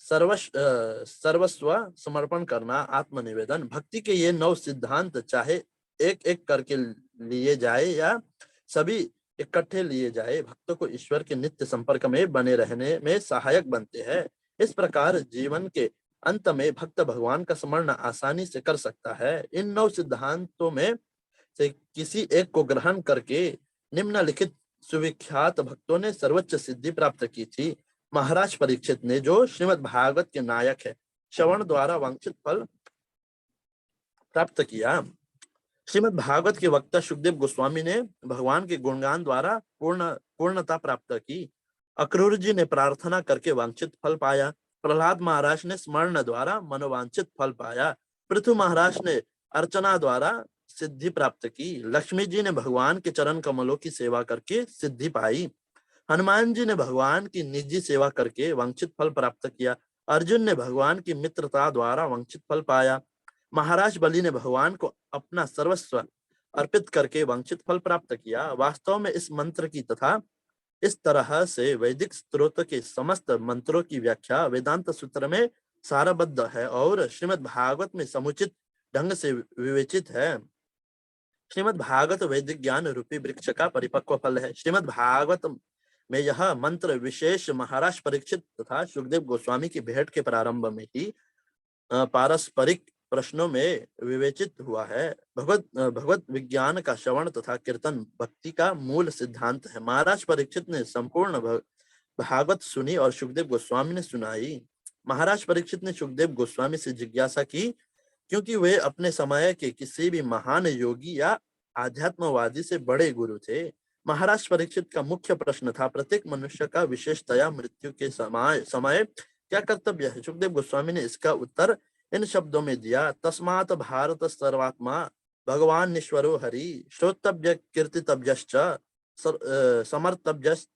सर्वस्व समर्पण करना आत्मनिवेदन। भक्ति के ये 9 सिद्धांत चाहे एक एक करके लिए जाए या सभी इकट्ठे लिए जाए, भक्तों को ईश्वर के नित्य संपर्क में बने रहने में सहायक बनते हैं। इस प्रकार जीवन के अंत में भक्त भगवान का स्मरण आसानी से कर सकता है। इन 9 सिद्धांतों में से किसी एक को ग्रहण करके निम्नलिखित सुविख्यात भक्तों ने सर्वोच्च सिद्धि प्राप्त की थी। महाराज परीक्षित ने, जो श्रीमद् भागवत के नायक है, श्रवण द्वारा वांछित फल प्राप्त किया। श्रीमद् भागवत के वक्ता शुकदेव गोस्वामी ने भगवान के गुणगान द्वारा पूर्णता प्राप्त की। अक्रूर जी ने प्रार्थना करके वांछित फल पाया। प्रहलाद महाराज ने स्मरण द्वारा मनोवांछित फल पाया। पृथु महाराज ने अर्चना द्वारा सिद्धि प्राप्त की। लक्ष्मी जी ने भगवान के चरण कमलों की सेवा करके सिद्धि पाई। हनुमान जी ने भगवान की निजी सेवा करके वांछित फल प्राप्त किया। अर्जुन ने भगवान की मित्रता द्वारा वांछित फल पाया। महाराज बलि ने भगवान को अपना सर्वस्व अर्पित करके वांछित फल प्राप्त किया। वास्तव में इस मंत्र की तथा इस तरह से वैदिक स्त्रोत के समस्त मंत्रों की व्याख्या वेदांत सूत्र में सारबद्ध है और श्रीमद् भागवत में समुचित ढंग से विवेचित है। श्रीमद् भागवत वैदिक ज्ञान रूपी वृक्ष का परिपक्व फल है। श्रीमद् भागवत में यह मंत्र विशेष महाराज परीक्षित तथा सुखदेव गोस्वामी की भेंट के प्रारंभ में ही पारस्परिक प्रश्नों में विवेचित हुआ है। भगवत विज्ञान का श्रवण तथा कीर्तन भक्ति का मूल सिद्धांत है। महाराज परीक्षित ने संपूर्ण भागवत सुनी और सुखदेव गोस्वामी ने सुनाई। महाराज परीक्षित ने सुखदेव गोस्वामी से जिज्ञासा की क्योंकि वे अपने समय के किसी भी महान योगी या आध्यात्मवादी से बड़े गुरु थे। महाराज परीक्षित का मुख्य प्रश्न था प्रत्येक मनुष्य का विशेषतया मृत्यु के समय क्या कर्तव्य है। सुखदेव गोस्वामी ने इसका उत्तर इन शब्दों में दिया, तस्मात् भारत सर्वात्मा भगवान ईश्वरो हरि श्रोतव्य कीर्तितव्यश्च समर्तव्यश्च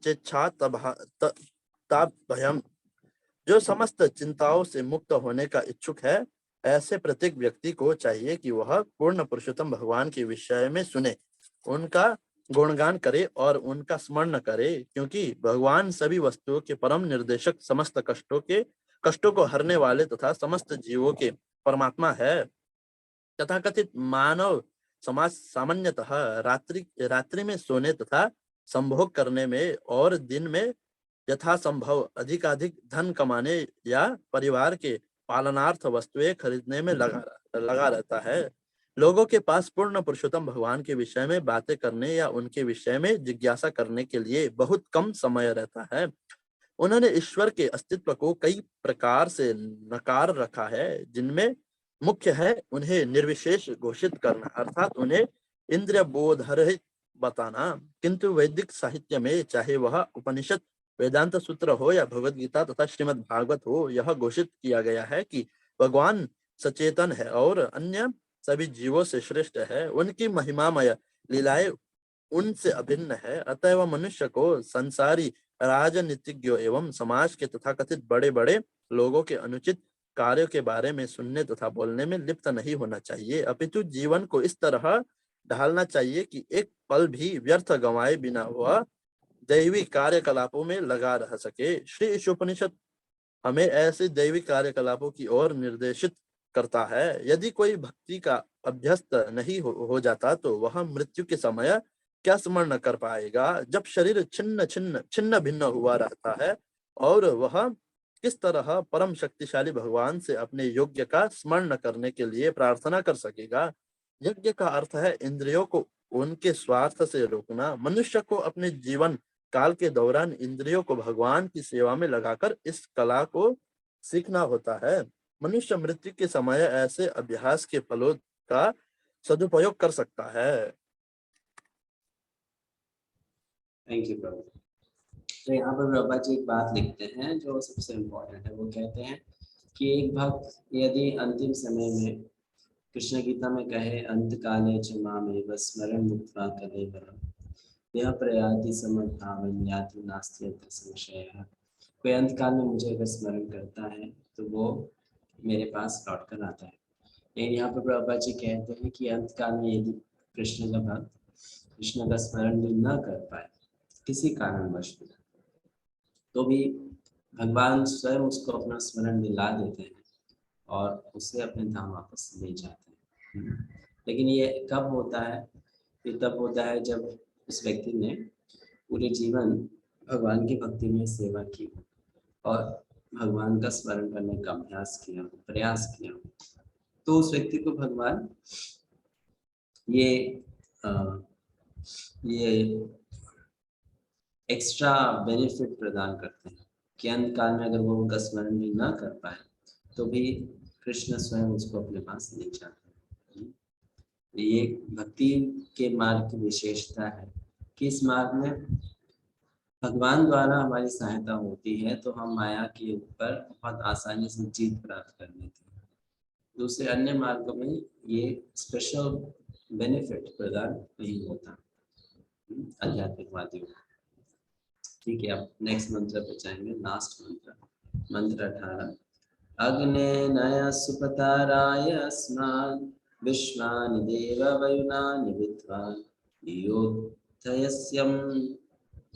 चेच्छा ताभयम्। जो समस्त चिंताओं से मुक्त होने का इच्छुक है ऐसे प्रत्येक व्यक्ति को चाहिए कि वह पूर्ण पुरुषोत्तम भगवान के विषय में सुने, उनका गुणगान करे और उनका स्मरण करे, क्योंकि भगवान सभी वस्तुओं के परम निर्देशक, समस्त कष्टों को हरने वाले तथा समस्त जीवों के परमात्मा है। तथाकथित मानव समाज सामान्यतः रात्रि में सोने तथा संभोग करने में और दिन में यथासंभव अधिकाधिक धन कमाने या परिवार के पालनार्थ वस्तुएं खरीदने में लगा रहता है। लोगों के पास पूर्ण पुरुषोत्तम भगवान के विषय में बातें करने या उनके विषय में जिज्ञासा करने के लिए बहुत कम समय रहता है। उन्होंने ईश्वर के अस्तित्व को कई प्रकार से नकार रखा है, जिनमें मुख्य है उन्हें निर्विशेष घोषित करना, अर्थात उन्हें इंद्रिय बोधरहित बताना। किंतु वैदिक साहित्य में चाहे वह उपनिषद, वेदांत सूत्र हो या भगवद गीता तथा श्रीमद् भागवत हो, यह घोषित किया गया है कि भगवान सचेतन है और अन्य सभी जीवों से श्रेष्ठ है। उनकी महिमामय लीलाएं उनसे अभिन्न है। अतएव मनुष्य को संसारी राजनीतिज्ञों एवं समाज के तथाकथित बड़े बड़े लोगों के अनुचित कार्यों के बारे में सुनने तथा बोलने में लिप्त नहीं होना चाहिए, अपितु जीवन को इस तरह ढालना चाहिए कि एक पल भी व्यर्थ गंवाए बिना वह दैवी कार्यकलापों में लगा रह सके। श्री ईशोपनिषद हमें ऐसे दैवी कार्यकलापों की ओर निर्देशित करता है। यदि कोई भक्ति का अभ्यस्त नहीं हो जाता तो वह मृत्यु के समय क्या स्मरण कर पाएगा, जब शरीर छिन्न भिन्न हुआ रहता है, और वह किस तरह परम शक्तिशाली भगवान से अपने योग्य का स्मरण करने के लिए प्रार्थना कर सकेगा। यज्ञ का अर्थ है इंद्रियों को उनके स्वार्थ से रोकना। मनुष्य को अपने जीवन काल के दौरान इंद्रियों को भगवान की सेवा में लगाकर इस कला को सीखना होता है। मनुष्य मृत्यु के समय ऐसे अभ्यास के फलों का सदुपयोग कर सकता है। थैंक यू प्रभु। तो यहाँ पर प्रभा जी एक बात लिखते हैं जो सबसे इम्पोर्टेंट है। वो कहते हैं कि एक भक्त यदि अंतिम समय में कृष्ण गीता में कहे अंत काले च मामेव स्मरण मुक्त्वा कलेवरम यह प्रयाति समद्भावं याति नास्ति अत्र संशयः। कोई अंत काल में मुझे अगर स्मरण करता है तो वो मेरे पास लौट कर आता है। लेकिन यहाँ पर प्रभा जी कहते हैं कि अंत काल में यदि कृष्ण का भक्त कृष्ण का स्मरण भी न कर पाए किसी कारणवश में, तो भी भगवान स्वयं उसको अपना स्मरण दिला देते हैं और उसे अपने धाम वापस ले जाते हैं। लेकिन ये कब होता है? ये तब होता है जब उस व्यक्ति ने पूरे जीवन भगवान की भक्ति में सेवा की और भगवान का स्मरण करने का अभ्यास किया, प्रयास किया, तो उस व्यक्ति को भगवान ये एक्स्ट्रा बेनिफिट प्रदान करते हैं कि अंत काल में अगर वो उनका स्मरण भी ना कर पाए तो भी कृष्ण स्वयं उसको अपने पास नहीं चाहते। ये भक्ति के मार्ग की विशेषता है कि इस मार्ग में भगवान द्वारा हमारी सहायता होती है तो हम माया के ऊपर बहुत आसानी से जीत प्राप्त कर लेते हैं। दूसरे अन्य मार्गों में ये स्पेशल बेनिफिट प्रदान नहीं होता आध्यात्मिकवादियों को। ठीक है, अब नेक्स्ट मंत्र पे जाएंगे, लास्ट मंत्र, मंत्र 18। अग्ने नय सुपताराय अस्मान् विश्वानि देव वयुनानि विद्वान् योद्धयस्यम्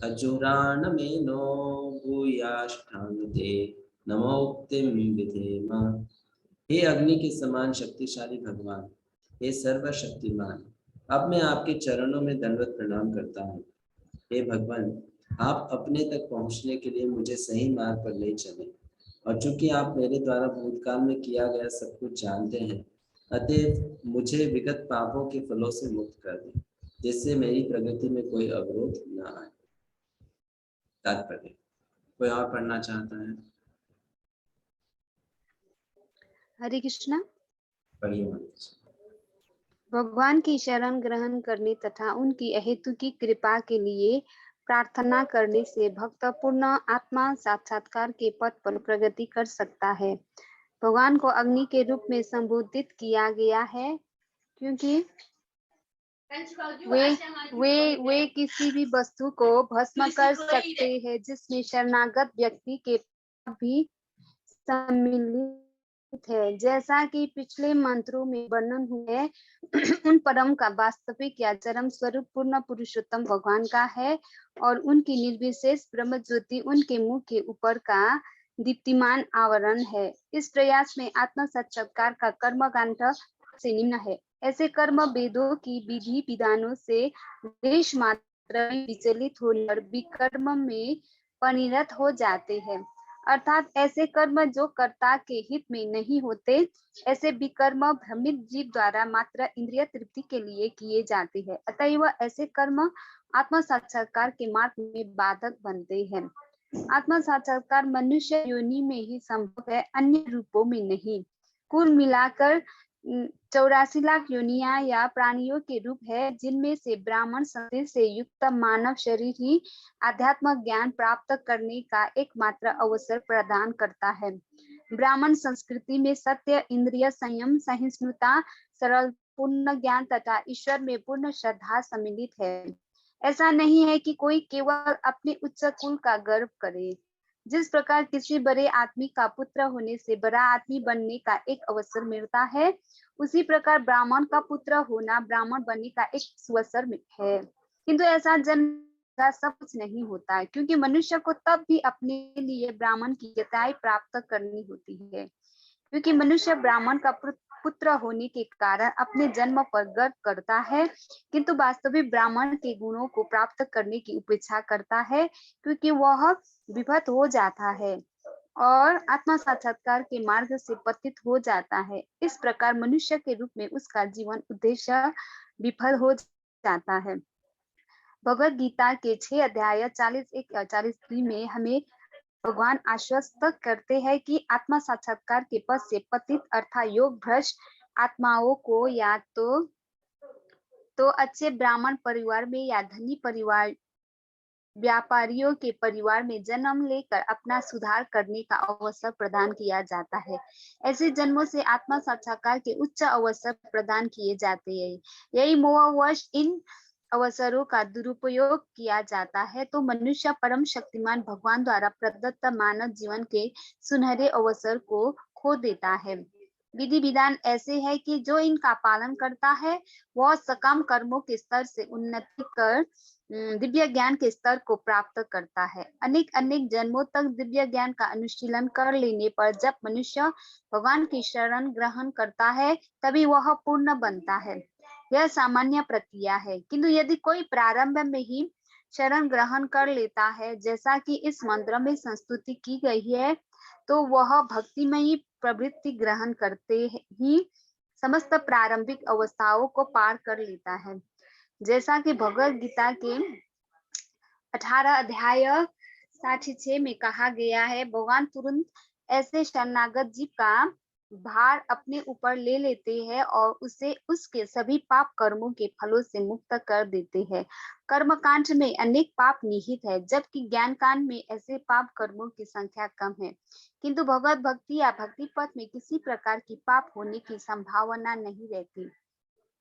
अजुराणमेनो भूयाष्टांगते नमोक्तिं विधेम। हे अग्नि के समान शक्तिशाली भगवान, हे सर्वशक्तिमान, अब मैं आपके चरणों में दंडवत प्रणाम करता हूँ। हे भगवान, आप अपने तक पहुँचने के लिए मुझे सही मार्ग पर ले चले, और चूंकि आप मेरे द्वारा भूतकाल में किया गया सब कुछ जानते हैं, अतएव मुझे विगत पापों के फलों से मुक्त कर दें, जिससे मेरी प्रगति में कोई अवरोध न आए। तात्पर्य, कोई और पढ़ना चाहता है? हरे कृष्णा। पढ़िए मंत्र। भगवान की शरण ग्रहण करने तथा उनकी अहेतु की कृपा के लिए प्रार्थना करने से भक्त पूर्ण आत्मा साक्षात्कार के पथ पर प्रगति कर सकता है। भगवान को अग्नि के रूप में संबोधित किया गया है क्योंकि वे किसी भी वस्तु को भस्म कर सकते हैं जिसमें शरणागत व्यक्ति के भी सम्मिलित है। जैसा कि पिछले मंत्रों में वर्णन हुए, उन परम का वास्तविक या चरम स्वरूप पूर्ण पुरुषोत्तम भगवान का है और उनकी निर्विशेष ब्रह्म ज्योति उनके मुख के ऊपर का दीप्तिमान आवरण है। इस प्रयास में आत्म साक्षात्कार का कर्मकांड से निम्न है। ऐसे कर्म वेदों की विधि विधानों से देश मात्र में विचलित होकर विकर्म में परिणत हो जाते हैं, अर्थात ऐसे कर्म जो कर्ता के हित में नहीं होते। ऐसे विकर्म भ्रमित जीव द्वारा मात्र इंद्रिय तृप्ति के लिए किए जाते हैं, अतएव ऐसे कर्म आत्म साक्षात्कार के मार्ग में बाधक बनते हैं। आत्म साक्षात्कार मनुष्य योनि में ही संभव है, अन्य रूपों में नहीं। कुल मिलाकर 84 लाख योनियां या प्राणियों के रूप है, जिनमें से ब्राह्मण संस्कृति से युक्त मानव शरीर ही आध्यात्म ज्ञान प्राप्त करने का एकमात्र अवसर प्रदान करता है। ब्राह्मण संस्कृति में सत्य, इंद्रिय संयम, सहिष्णुता, सरल पूर्ण ज्ञान तथा ईश्वर में पूर्ण श्रद्धा सम्मिलित है। ऐसा नहीं है कि कोई केवल अपने उच्च कुल का गर्व करे। जिस प्रकार किसी बड़े आदमी का पुत्र होने से बड़ा आदमी बनने का एक अवसर मिलता है, उसी प्रकार ब्राह्मण का पुत्र होना ब्राह्मण बनने का एक सुअवसर है। किंतु ऐसा जन्म का सब कुछ नहीं होता है, क्योंकि मनुष्य को तब भी अपने लिए ब्राह्मण की योग्यताएं प्राप्त करनी होती है। क्योंकि मनुष्य ब्राह्मण का पुत्र होने के कारण अपने जन्म पर गर्व करता है, किंतु वास्तविक ब्राह्मण के गुणों को प्राप्त करने की उपेक्षा करता है, क्योंकि वह विभक्त हो जाता है और आत्मा साक्षात्कार के मार्ग से पतित हो जाता है। इस प्रकार मनुष्य के रूप में उसका जीवन उद्देश्य विफल हो जाता है। भगवद गीता के 6 अध्याय 41-42 में हमें भगवान आश्वस्त करते हैं कि आत्मा साक्षात्कार के पद से पतित अर्थात योग भ्रष्ट आत्माओं को या तो अच्छे ब्राह्मण परिवार में या धनी परिवार व्यापारियों के परिवार में जन्म लेकर अपना सुधार करने का अवसर प्रदान किया जाता है। ऐसे जन्मों से आत्मा साक्षात्कार के उच्च अवसर प्रदान किए जाते हैं। यही मोहवश इन अवसरों का दुरुपयोग किया जाता है तो मनुष्य परम शक्तिमान भगवान द्वारा प्रदत्त मानव जीवन के सुनहरे अवसर को खो देता है। विधि विधान ऐसे है कि जो इनका पालन करता है वह सकाम कर्मों के स्तर से उन्नति कर दिव्य ज्ञान के स्तर को प्राप्त करता है। अनेक जन्मों तक दिव्य ज्ञान का अनुशीलन कर लेने पर जब मनुष्य भगवान की शरण ग्रहण करता है तभी वह पूर्ण बनता है। यह सामान्य प्रक्रिया है, किंतु यदि कोई प्रारंभ में ही शरण ग्रहण कर लेता है, जैसा कि इस मंत्र में संस्तुति की गई है, तो वह भक्ति में ही प्रवृत्ति ग्रहण करते ही समस्त प्रारंभिक अवस्थाओं को पार कर लेता है। जैसा कि भगवद गीता के 18 अध्याय 66 में कहा गया है, भगवान तुरंत ऐसे शरणागत जीव का भार अपने ऊपर ले लेते हैं और उसे उसके सभी पाप कर्मों के फलों से मुक्त कर देते हैं। कर्म कांड में अनेक पाप निहित है, जबकि ज्ञान कांड में ऐसे पाप कर्मों की संख्या कम है। किंतु भगवत भक्ति या भक्ति पथ में किसी प्रकार की पाप होने की संभावना नहीं रहती।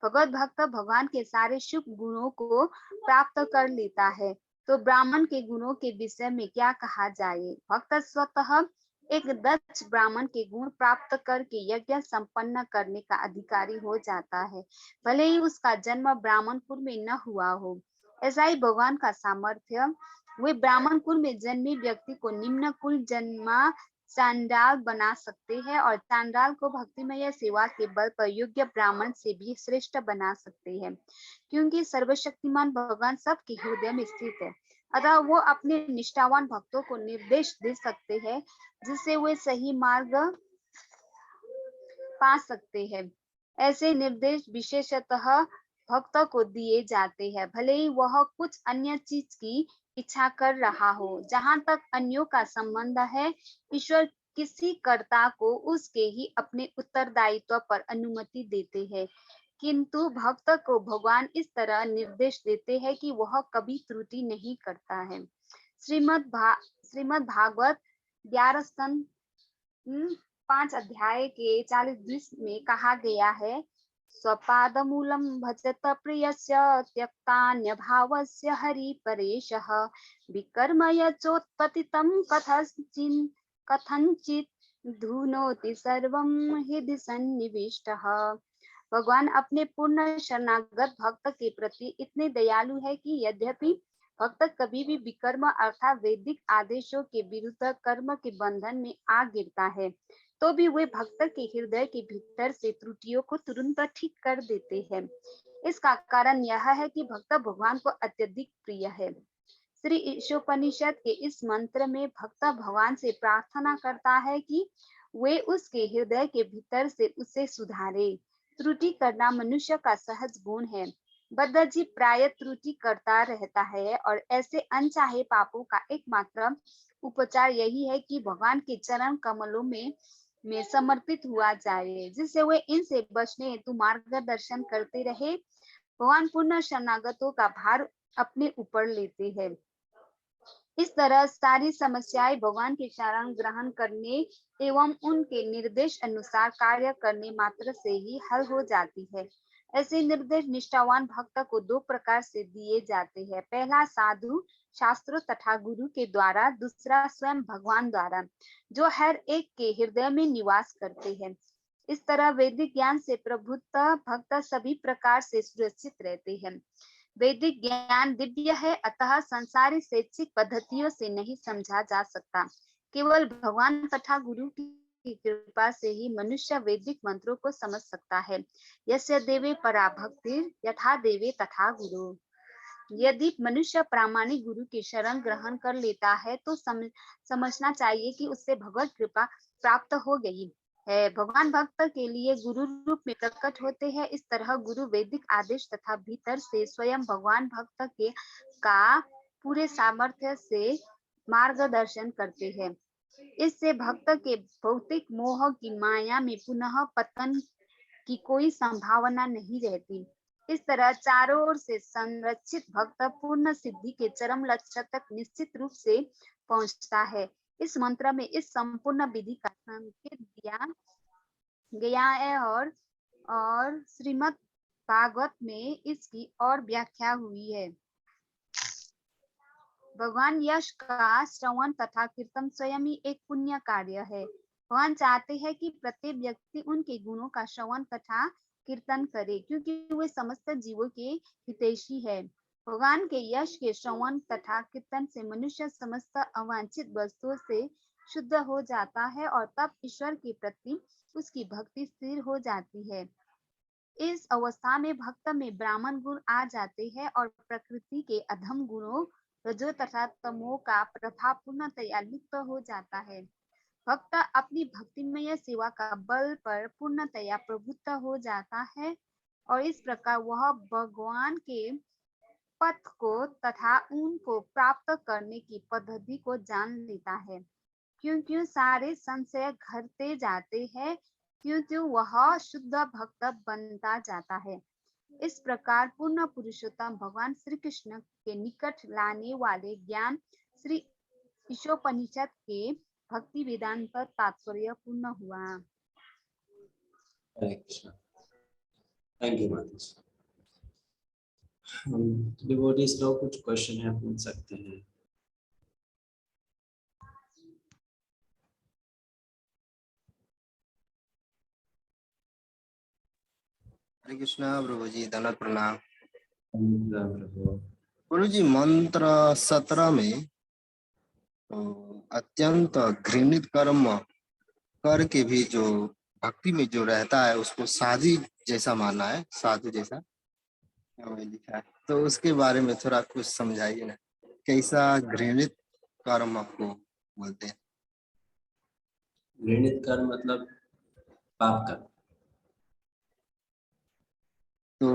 भगवत भक्त भगवान के सारे शुभ गुणों को प्राप्त कर लेता है। तो ब्राह्मण के गुणों के विषय में क्या कहा जाए। भक्त स्वतः एक दक्ष ब्राह्मण के गुण प्राप्त करके यज्ञ संपन्न करने का अधिकारी हो जाता है, भले ही उसका जन्म ब्राह्मण कुल में न हुआ हो। ऐसा ही भगवान का सामर्थ्य। वे ब्राह्मण कुल में जन्मे व्यक्ति को निम्न कुल जन्मा चांडाल बना सकते हैं और चांडाल को भक्तिमय सेवा के बल पर योग्य ब्राह्मण से भी श्रेष्ठ बना सकते हैं, क्योंकि सर्वशक्तिमान भगवान सबके हृदय में स्थित है। अतः वो अपने निष्ठावान भक्तों को निर्देश दे सकते हैं, जिससे वे सही मार्ग पा सकते हैं। ऐसे निर्देश विशेषतः भक्त को दिए जाते हैं, भले ही वह कुछ अन्य चीज की इच्छा कर रहा हो। जहां तक अन्यों का संबंध है, ईश्वर किसी कर्ता को उसके ही अपने उत्तरदायित्व पर अनुमति देते हैं, किंतु भक्त को भगवान इस तरह निर्देश देते हैं कि वह कभी त्रुटि नहीं करता है। श्रीमद् भागवत 11 स्कंद 5 अध्याय के 40-20 में कहा गया है, स्वपादमूलं भजत प्रियस्य त्यक्तान्य भावस्य हरि परेशः विकर्म यचोत्पतितं कथंचित धुनोति सर्वं हृदि सन्निविष्टः। भगवान अपने पूर्ण शरणागत भक्त के प्रति इतने दयालु है कि यद्यपि भक्त कभी भी विकर्म अर्थात वैदिक आदेशों के विरुद्ध कर्म के बंधन में आ गिरता है, तो भी वे भक्त के हृदय के भीतर से त्रुटियों को तुरंत ठीक कर देते हैं। इसका कारण यह है कि भक्त भगवान को अत्यधिक प्रिय है। श्री ईशोपनिषद के इस मंत्र में भक्त भगवान से प्रार्थना करता है कि वे उसके हृदय के भीतर से उसे सुधारे। त्रुटि करना मनुष्य का सहज गुण है। बद्ध जीव प्राय त्रुटि करता रहता है और ऐसे अनचाहे पापों का एकमात्र उपचार यही है कि भगवान के चरण कमलों में समर्पित हुआ जाए, जिससे वे इनसे बचने हेतु मार्गदर्शन करते रहे। भगवान पूर्ण शरणागतों का भार अपने ऊपर लेते हैं। इस तरह सारी समस्याएं भगवान के शरण ग्रहण करने एवं उनके निर्देश अनुसार कार्य करने मात्र से ही हल हो जाती है। ऐसे निर्देश निष्ठावान भक्त को दो प्रकार से दिए जाते हैं। पहला साधु शास्त्रों तथा गुरु के द्वारा, दूसरा स्वयं भगवान द्वारा, जो हर एक के हृदय में निवास करते हैं। इस तरह वैदिक ज्ञान से प्रबुद्ध भक्त सभी प्रकार से सुरक्षित रहते हैं। वैदिक ज्ञान दिव्य है, अतः संसारी शैक्षिक पद्धतियों से नहीं समझा जा सकता। केवल भगवान तथा गुरु की कृपा से ही मनुष्य वैदिक मंत्रों को समझ सकता है। यस्य देवे परा भक्ति यथा देवे तथा गुरु। यदि मनुष्य प्रामाणिक गुरु की शरण ग्रहण कर लेता है तो समझना चाहिए कि उससे भगवत कृपा प्राप्त हो गई है। भगवान भक्त के लिए गुरु रूप में प्रकट होते हैं। इस तरह गुरु वैदिक आदेश तथा भीतर से स्वयं भगवान भक्त के का पूरे सामर्थ्य से मार्गदर्शन करते हैं। इससे भक्त के भौतिक मोह की माया में पुनः पतन की कोई संभावना नहीं रहती। इस तरह चारों ओर से संरक्षित भक्त पूर्ण सिद्धि के चरम लक्ष्य तक निश्चित रूप से पहुंचता है। इस मंत्र में इस संपूर्ण विधि का संकेत दिया गया है और श्रीमद् भागवत में इसकी और व्याख्या हुई है। भगवान यश का श्रवण तथा कीर्तन स्वयं ही एक पुण्य कार्य है। भगवान चाहते हैं कि प्रत्येक व्यक्ति उनके गुणों का श्रवण तथा कीर्तन करे, क्योंकि वे समस्त जीवों के हितैषी है। भगवान के यश के श्रवण तथा कीर्तन से मनुष्य समस्त अवांछित वस्तुओं से शुद्ध हो जाता है और तब ईश्वर के प्रति उसकी भक्ति स्थिर हो जाती है। इस अवस्था में भक्त में ब्राह्मण गुण आ जाते हैं और प्रकृति के अधम गुणों रजो तथा तमो का प्रभाव पूर्णतया लुप्त हो जाता है। भक्त अपनी भक्तिमय सेवा का बल पर पूर्णतया प्रबुद्ध हो जाता है और इस प्रकार वह भगवान के पथ को तथा उनको प्राप्त करने की पद्धति को जान लेता है। क्यों क्यों सारे संशय घटते जाते हैं, क्यों क्यों वह शुद्ध भक्त बनता जाता है। इस प्रकार पूर्ण पुरुषोत्तम भगवान श्री कृष्ण के निकट लाने वाले ज्ञान श्री ईशोपनिषद के भक्ति वेदांत पर तात्पर्य पूर्ण हुआ। हरे कृष्ण। थैंक यू माता। डिवोटीज लोग कुछ क्वेश्चन है पूछ सकते हैं। हरे कृष्णा प्रभु जी, दंडवत प्रणाम। प्रभु गुरु जी, मंत्र 17 में तो अत्यंत घृणित कर्म करके भी जो भक्ति में जो रहता है उसको साधु जैसा मानना है, साधु जैसा वही लिखा है, तो उसके बारे में थोड़ा कुछ समझाइए ना, कैसा घृणित कर्म आपको बोलते हैं? घृणित कर्म मतलब पाप कर्म। तो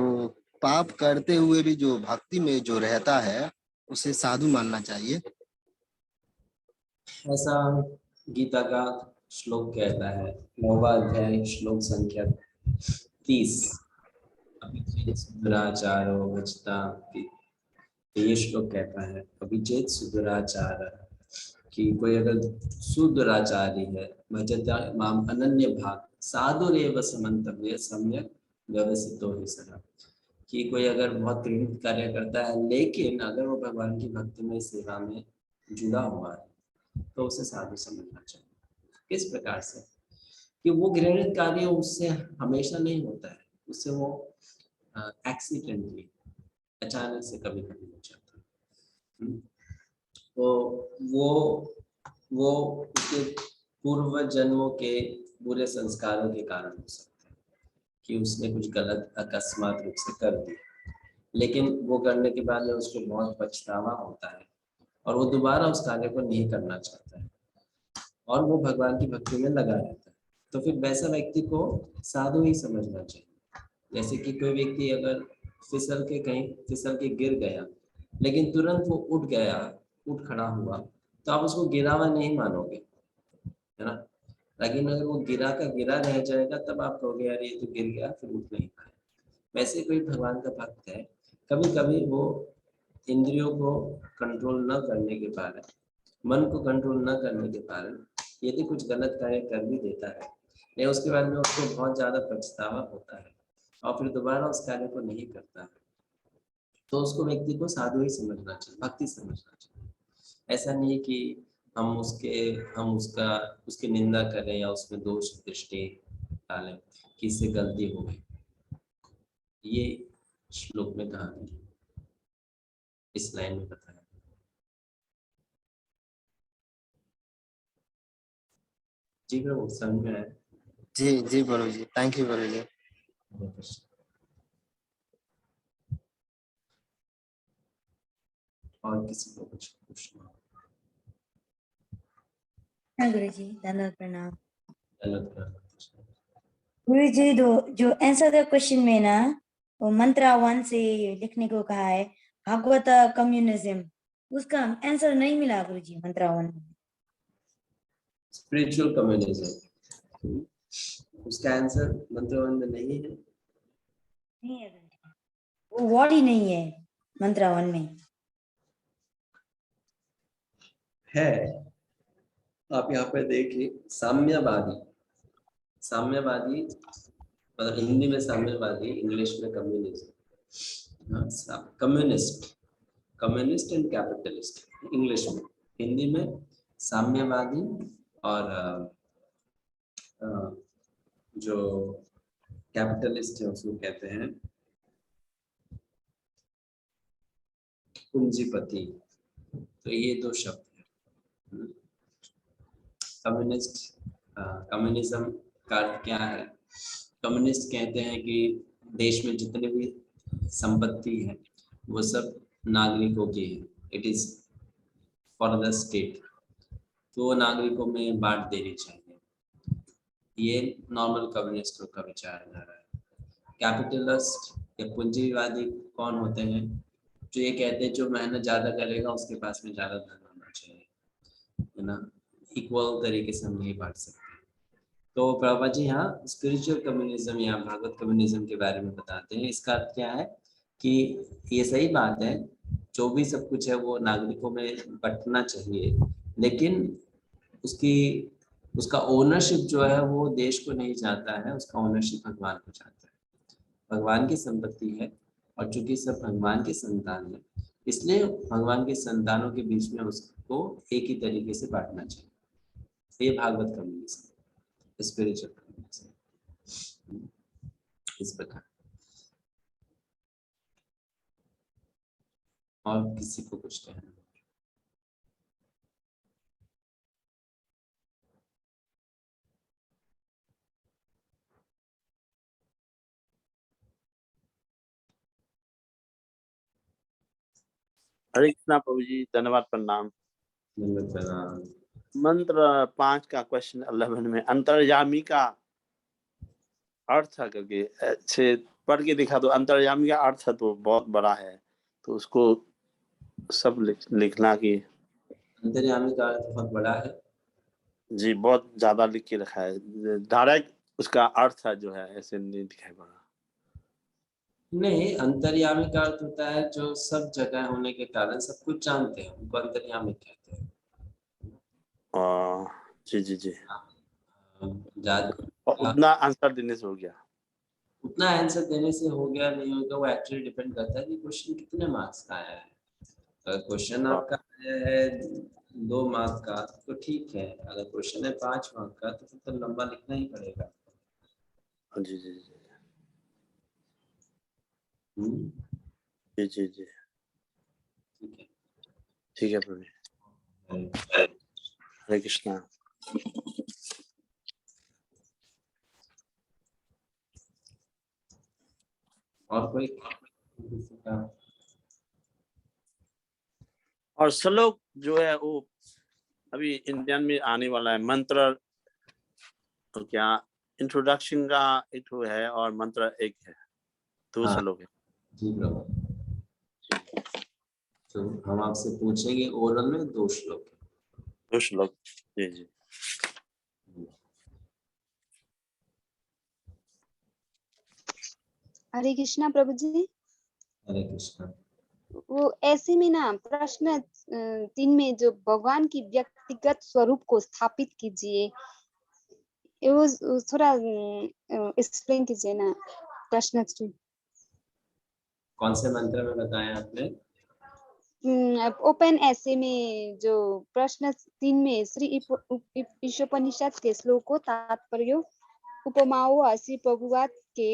पाप करते हुए भी जो भक्ति में जो रहता है उसे साधु मानना चाहिए, ऐसा गीता का श्लोक कहता है, 9वां अध्याय श्लोक संख्या 30। अभिचेत सुदुराचारो वचता, ये श्लोक कहता है अभिचेत सुदुराचार, कि कोई अगर सुदुराचारी है, भजता माम अनन्य भाग साधुरेव समन्तव्य सम्यक व्यवसितो हि सदा, कि कोई अगर बहुत घृणित कार्य करता है लेकिन अगर वो भगवान की भक्ति में सेवा में जुड़ा हुआ है तो उसे साधु समझना चाहिए। किस प्रकार से कि वो घृणित कार्य उससे हमेशा नहीं होता है, उससे वो एक्सीडेंटली अचानक से कभी कभी हो जाता है। तो वो उसके पूर्व जन्मों के बुरे संस्कारों के कारण हो सकता है कि उसने कुछ गलत अकस्मात रूप से कर दिया, लेकिन वो करने के बाद में उसको बहुत पछतावा होता है और वो दोबारा उस कार्य को नहीं करना चाहता है और वो भगवान की भक्ति में लगा रहता है। तो फिर वैसा व्यक्ति को साधु ही समझना चाहिए। जैसे कि कोई व्यक्ति अगर फिसल के गिर गया लेकिन तुरंत वो उठ खड़ा हुआ, तो आप उसको गिरा हुआ नहीं मानोगे, है ना। लेकिन अगर वो गिरा का गिरा रह जाएगा तब आप कहोगे यार ये तो गिर गया, फिर उठ नहीं पाए। वैसे कोई भगवान का भक्त है, कभी कभी वो इंद्रियों को कंट्रोल न करने के कारण, मन को कंट्रोल न करने के कारण यदि कुछ गलत कार्य कर भी देता है, लेकिन उसके बाद में उसको बहुत ज्यादा पछतावा होता है और फिर दोबारा उस कार्य को नहीं करता है, तो उसको व्यक्ति को साधु ही समझना चाहिए, भक्ति समझना चाहिए। ऐसा नहीं है कि हम उसकी निंदा करें या उसमें दोष दृष्टि डालें कि इससे गलती हो गई। ये श्लोक में कहा है, इस लाइन में बताया। जी प्रभु समझ में आया? जी जी गुरु जी, थैंक यू गुरु जी। और किसी को कुछ पूछना? हाँ गुरु जी, धन्यवाद प्रणाम। गुरु गुरु जी, जो आंसर द क्वेश्चन में ना वो मंत्रा 1 से लिखने को कहा है भागवत कम्युनिज्म, उसका आंसर नहीं मिला गुरु जी मंत्रा 1 में। स्पिरिचुअल कम्युनिज्म, उसका आंसर मंत्र 1 में नहीं है। नहीं है गुरु जी, वो वर्ड ही नहीं है मंत्रा 1 में। है, आप यहाँ पे देखिए, साम्यवादी मतलब हिंदी में साम्यवादी, इंग्लिश में communism, communist and capitalist English में, हिंदी में साम्यवादी और जो कैपिटलिस्ट है उसको कहते हैं पूंजीपति। तो ये दो शब्द हैं। कम्युनिज्म का अर्थ क्या है? कम्युनिस्ट कहते हैं कि देश में जितने भी संपत्ति है वो सब नागरिकों की है, it is for the state, तो वो नागरिकों में बांट देनी चाहिए। ये नॉर्मल कम्युनिस्टों का विचारधारा है। कैपिटलिस्ट या पूंजीवादी कौन होते हैं? जो ये कहते हैं जो मेहनत ज्यादा करेगा उसके पास में ज्यादा धन होना चाहिए, है ना। इक्वल तरीके से हम नहीं बांट सकते। तो प्रभुपाद जी यहाँ स्पिरिचुअल कम्युनिज्म या भागवत कम्युनिज्म के बारे में बताते हैं। इसका अर्थ क्या है कि ये सही बात है, जो भी सब कुछ है वो नागरिकों में बंटना चाहिए, लेकिन उसका ओनरशिप जो है वो देश को नहीं जाता है, उसका ओनरशिप भगवान को जाता है। भगवान की संपत्ति है और चूंकि सब भगवान के संतान है, इसलिए भगवान के संतानों के बीच में उसको एक ही तरीके से बांटना चाहिए। ये भागवत कम्युनिज्म, स्पिरिचुअल कम्युनिज्म इस प्रकार। और किसी को कुछ कहना? हरे कृष्णा प्रभु जी, धन्यवाद, प्रणाम। मंत्र 5 का क्वेश्चन 11 में अंतर्यामी का अर्थ करके अच्छे पढ़ के दिखा दो। अंतर्यामी का अर्थ है तो बहुत बड़ा है, तो उसको सब लिखना कि अंतर्यामी का अर्थ बहुत बड़ा है जी, बहुत ज्यादा लिख के रखा है। डायरेक्ट उसका अर्थ है जो है ऐसे नहीं दिखाई पड़ रहा। नहीं, अंतर्यामी का अर्थ होता है जो सब जगह होने के कारण सब कुछ जानते हैं, उनको अंतर्यामी कहते हैं। जी जी जी, और उतना आंसर देने से हो गया। उतना आंसर देने से हो गया नहीं होगा, वो एक्चुअली डिपेंड करता है कि क्वेश्चन कितने मार्क्स का आया है। अगर क्वेश्चन आपका है 2 मार्क्स का तो ठीक है, अगर क्वेश्चन है 5 मार्क्स का तो फिर तो लंबा लिखना ही पड़ेगा। जी जी जी हम्म, जी जी जी, ठीक है। ठीक है प्रभु। हरे कृष्णा। और कोई और श्लोक जो है वो अभी इंडियन में आने वाला है। मंत्र तो क्या इंट्रोडक्शन का एक है और मंत्र एक है, 2 हाँ। श्लोक है। जी प्रभु, तो हम आपसे पूछेंगे ओरल में 2 श्लोक है। 2 श्लोक, जी जी। हरे कृष्णा प्रभु जी। हरे कृष्णा। वो ऐसे में ना प्रश्न 3 में जो भगवान की व्यक्तिगत स्वरूप को स्थापित कीजिए, ये वो थोड़ा एक्सप्लेन कीजिए ना प्रश्न 3। कौन से मंत्र में बताया आपने? ओपन ऐसे में जो प्रश्न 3 में श्री ईशोपनिषद के श्लोकों तात्पर्य उपमाओं श्री प्रभुपाद के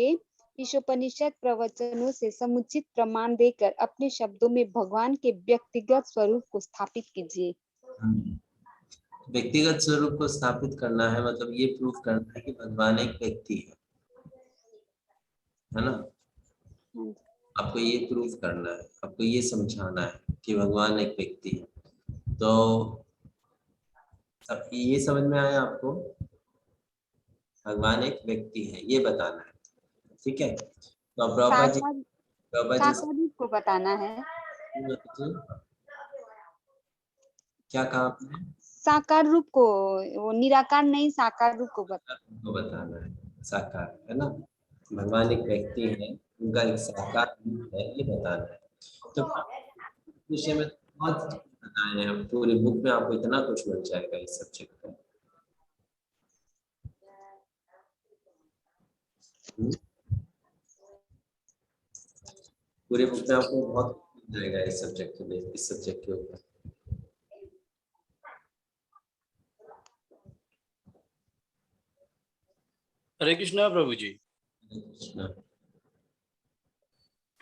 ईशोपनिषद प्रवचनों से समुचित प्रमाण देकर अपने शब्दों में भगवान के व्यक्तिगत स्वरूप को स्थापित कीजिए। व्यक्तिगत स्वरूप को स्थापित करना है मतलब ये प्रूफ करना है कि भगवान एक व्यक्ति है ना। आपको ये प्रूफ करना है, आपको ये समझाना है कि भगवान एक व्यक्ति है। तो अब ये समझ में आया आपको, भगवान एक व्यक्ति है ये बताना है, ठीक है। तो अब प्रभुपाद जी को बताना है। क्या कहा आपने? साकार रूप को, वो निराकार नहीं साकार रूप को बताना है, साकार है ना। भगवान एक व्यक्ति है, उनका एक साकार रूप है, ये बताना है। तो विषय में बहुत बताए हैं, पूरी बुक में आपको इतना कुछ मिल जाएगा इस सब्जेक्ट का। पूरी बुक में आपको बहुत मिल जाएगा इस सब्जेक्ट में, इस सब्जेक्ट के ऊपर। हरे कृष्णा प्रभु जी। हरे कृष्णा।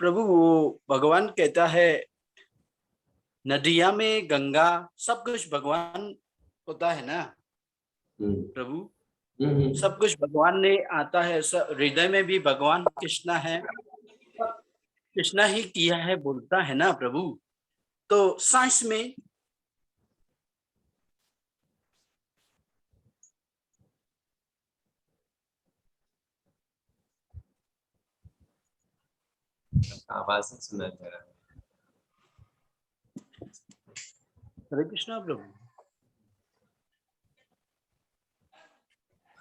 प्रभु वो भगवान कहता है नदिया में गंगा सब कुछ भगवान होता है ना प्रभु। सब कुछ भगवान ने आता है, हृदय में भी भगवान कृष्णा है, कृष्णा ही किया है बोलता है ना प्रभु। तो साइंस में आवाज से सुना जा रहा है। हरे कृष्णा प्रभु।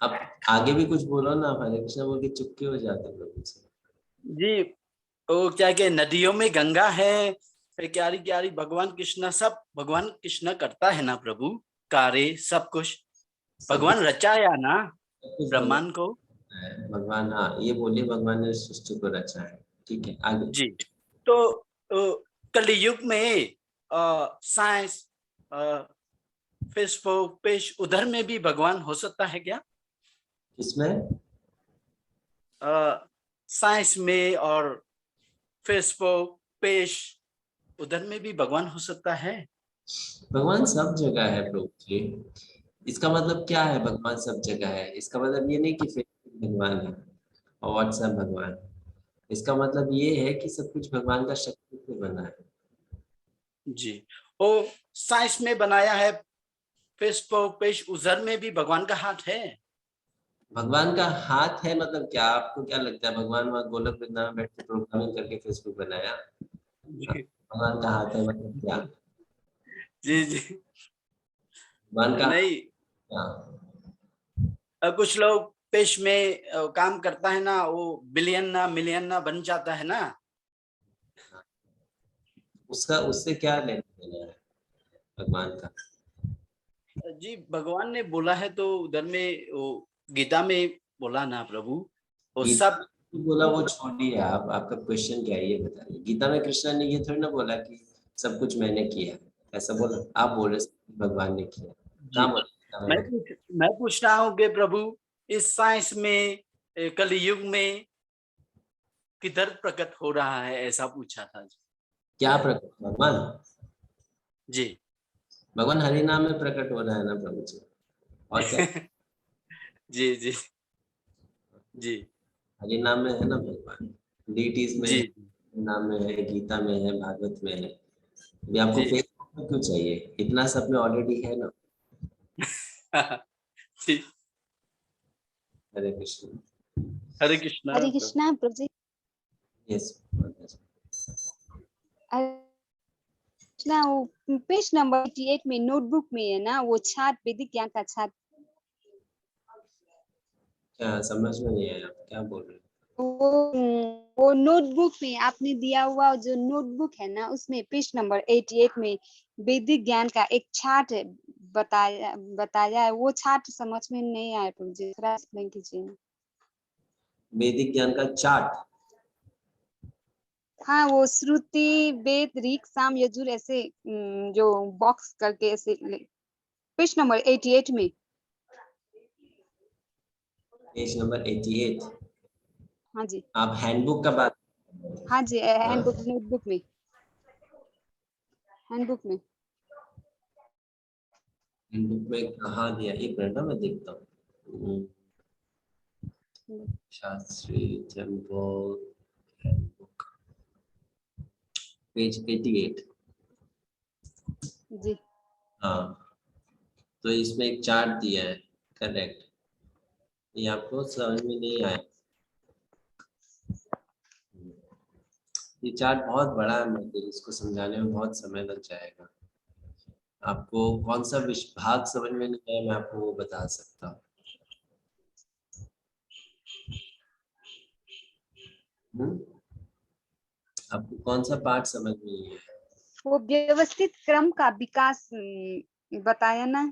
अब आगे भी कुछ बोलो ना, हरे कृष्णा बोल के चुपके हो जाते प्रभु से। जी वो क्या के नदियों में गंगा है, फिर क्यारी क्यारी भगवान कृष्णा, सब भगवान कृष्णा करता है ना प्रभु, कार्य सब कुछ भगवान रचाया ना ब्रह्मांड को। भगवान, हाँ ये बोलिए भगवान ने सृष्टि को रचा है, ठीक है आगे। जी तो कलयुग में साइंस फेसबुक पेज उधर में भी भगवान हो सकता है क्या? किसमें? साइंस में और फेसबुक पेज उधर में भी भगवान हो सकता है? भगवान सब जगह है प्रभु जी। इसका मतलब क्या है भगवान सब जगह है? इसका मतलब ये नहीं कि फेसबुक भगवान है और व्हाट्सएप भगवान है। इसका मतलब ये है कि सब कुछ भगवान का शक्ति से बना है। जी वो साइंस में बनाया है, फेसबुक पेज उधर में भी भगवान का हाथ है। भगवान का हाथ है मतलब क्या? आपको क्या लगता है भगवान वहाँ गोलक वृंदावन बैठ के प्रोग्रामिंग करके फेसबुक बनाया? भगवान का हाथ है मतलब क्या? जी जी भगवान का नहीं, क्या? कुछ लोग पेश में काम करता है ना, वो बिलियन ना मिलियन ना बन जाता है ना। उसका उससे क्या लेना देना है भगवान का? जी भगवान ने बोला है तो उधर में वो गीता में बोला ना प्रभु, वो गीता सब में बोला वो छोड़िए, आप आपका क्वेश्चन क्या है ये बताइए। गीता में कृष्ण ने ये थोड़ी ना बोला कि सब कुछ मैंने किया, ऐसा बोला? आप बोल रहे सब कुछ भगवान ने किया, जी कहाँ बोला गीता में? मैं पूछ रहा हूँ कि प्रभु इस साइंस में कलयुग में किधर प्रकट हो रहा है, ऐसा पूछा था जी। क्या प्रकट? भगवान, जी भगवान हरि नाम में प्रकट हो रहा है ना प्रभु जी, और क्या? जी जी जी हरि नाम में है ना भगवान, डीटीज में जी है, नाम में है, गीता में है, भागवत में है। अभी आपको जी फेसबुक में क्यों चाहिए? इतना सब में ऑलरेडी है ना। जी हरे कृष्ण। हरे कृष्णा हरे प्रभु। कृष्णा प्रभु जी। यस। कृष्णा वो पेज नंबर 88 में नोटबुक में है ना, वो छात वैदिक ज्ञान का छात, क्या समझ में नहीं आया, आप क्या बोल रहे वो नोटबुक में आपने दिया हुआ जो नोटबुक है ना, उसमें पेज नंबर 88 में वैदिक ज्ञान का एक चार्ट है, बताया है। वो चार्ट समझ में नहीं आया प्रभु जी, थोड़ा एक्सप्लेन कीजिए। वैदिक ज्ञान का चार्ट? हाँ वो श्रुति वेद ऋक साम यजुर ऐसे जो बॉक्स करके ऐसे पेज नंबर 88 में। Page number 88? हाँ जी आप हैंडबुक का बात? हाँ जी हैंडबुक नोटबुक में, हैंडबुक में। हैंडबुक में कहाँ दिया? एक मिनट ना मैं देखता हूँ। Shastri temple handbook, page 88। जी हाँ, तो इसमें एक चार्ट दिया है, करेक्ट। ये आपको समझ में नहीं आया? ये चार्ट बहुत बड़ा है मंदिर, इसको समझाने में बहुत समय लग जाएगा। आपको कौन सा भाग समझ में नहीं आया, मैं आपको वो बता सकता हूँ। आपको कौन सा पार्ट समझ में नहीं आया? वो व्यवस्थित क्रम का विकास बताया ना।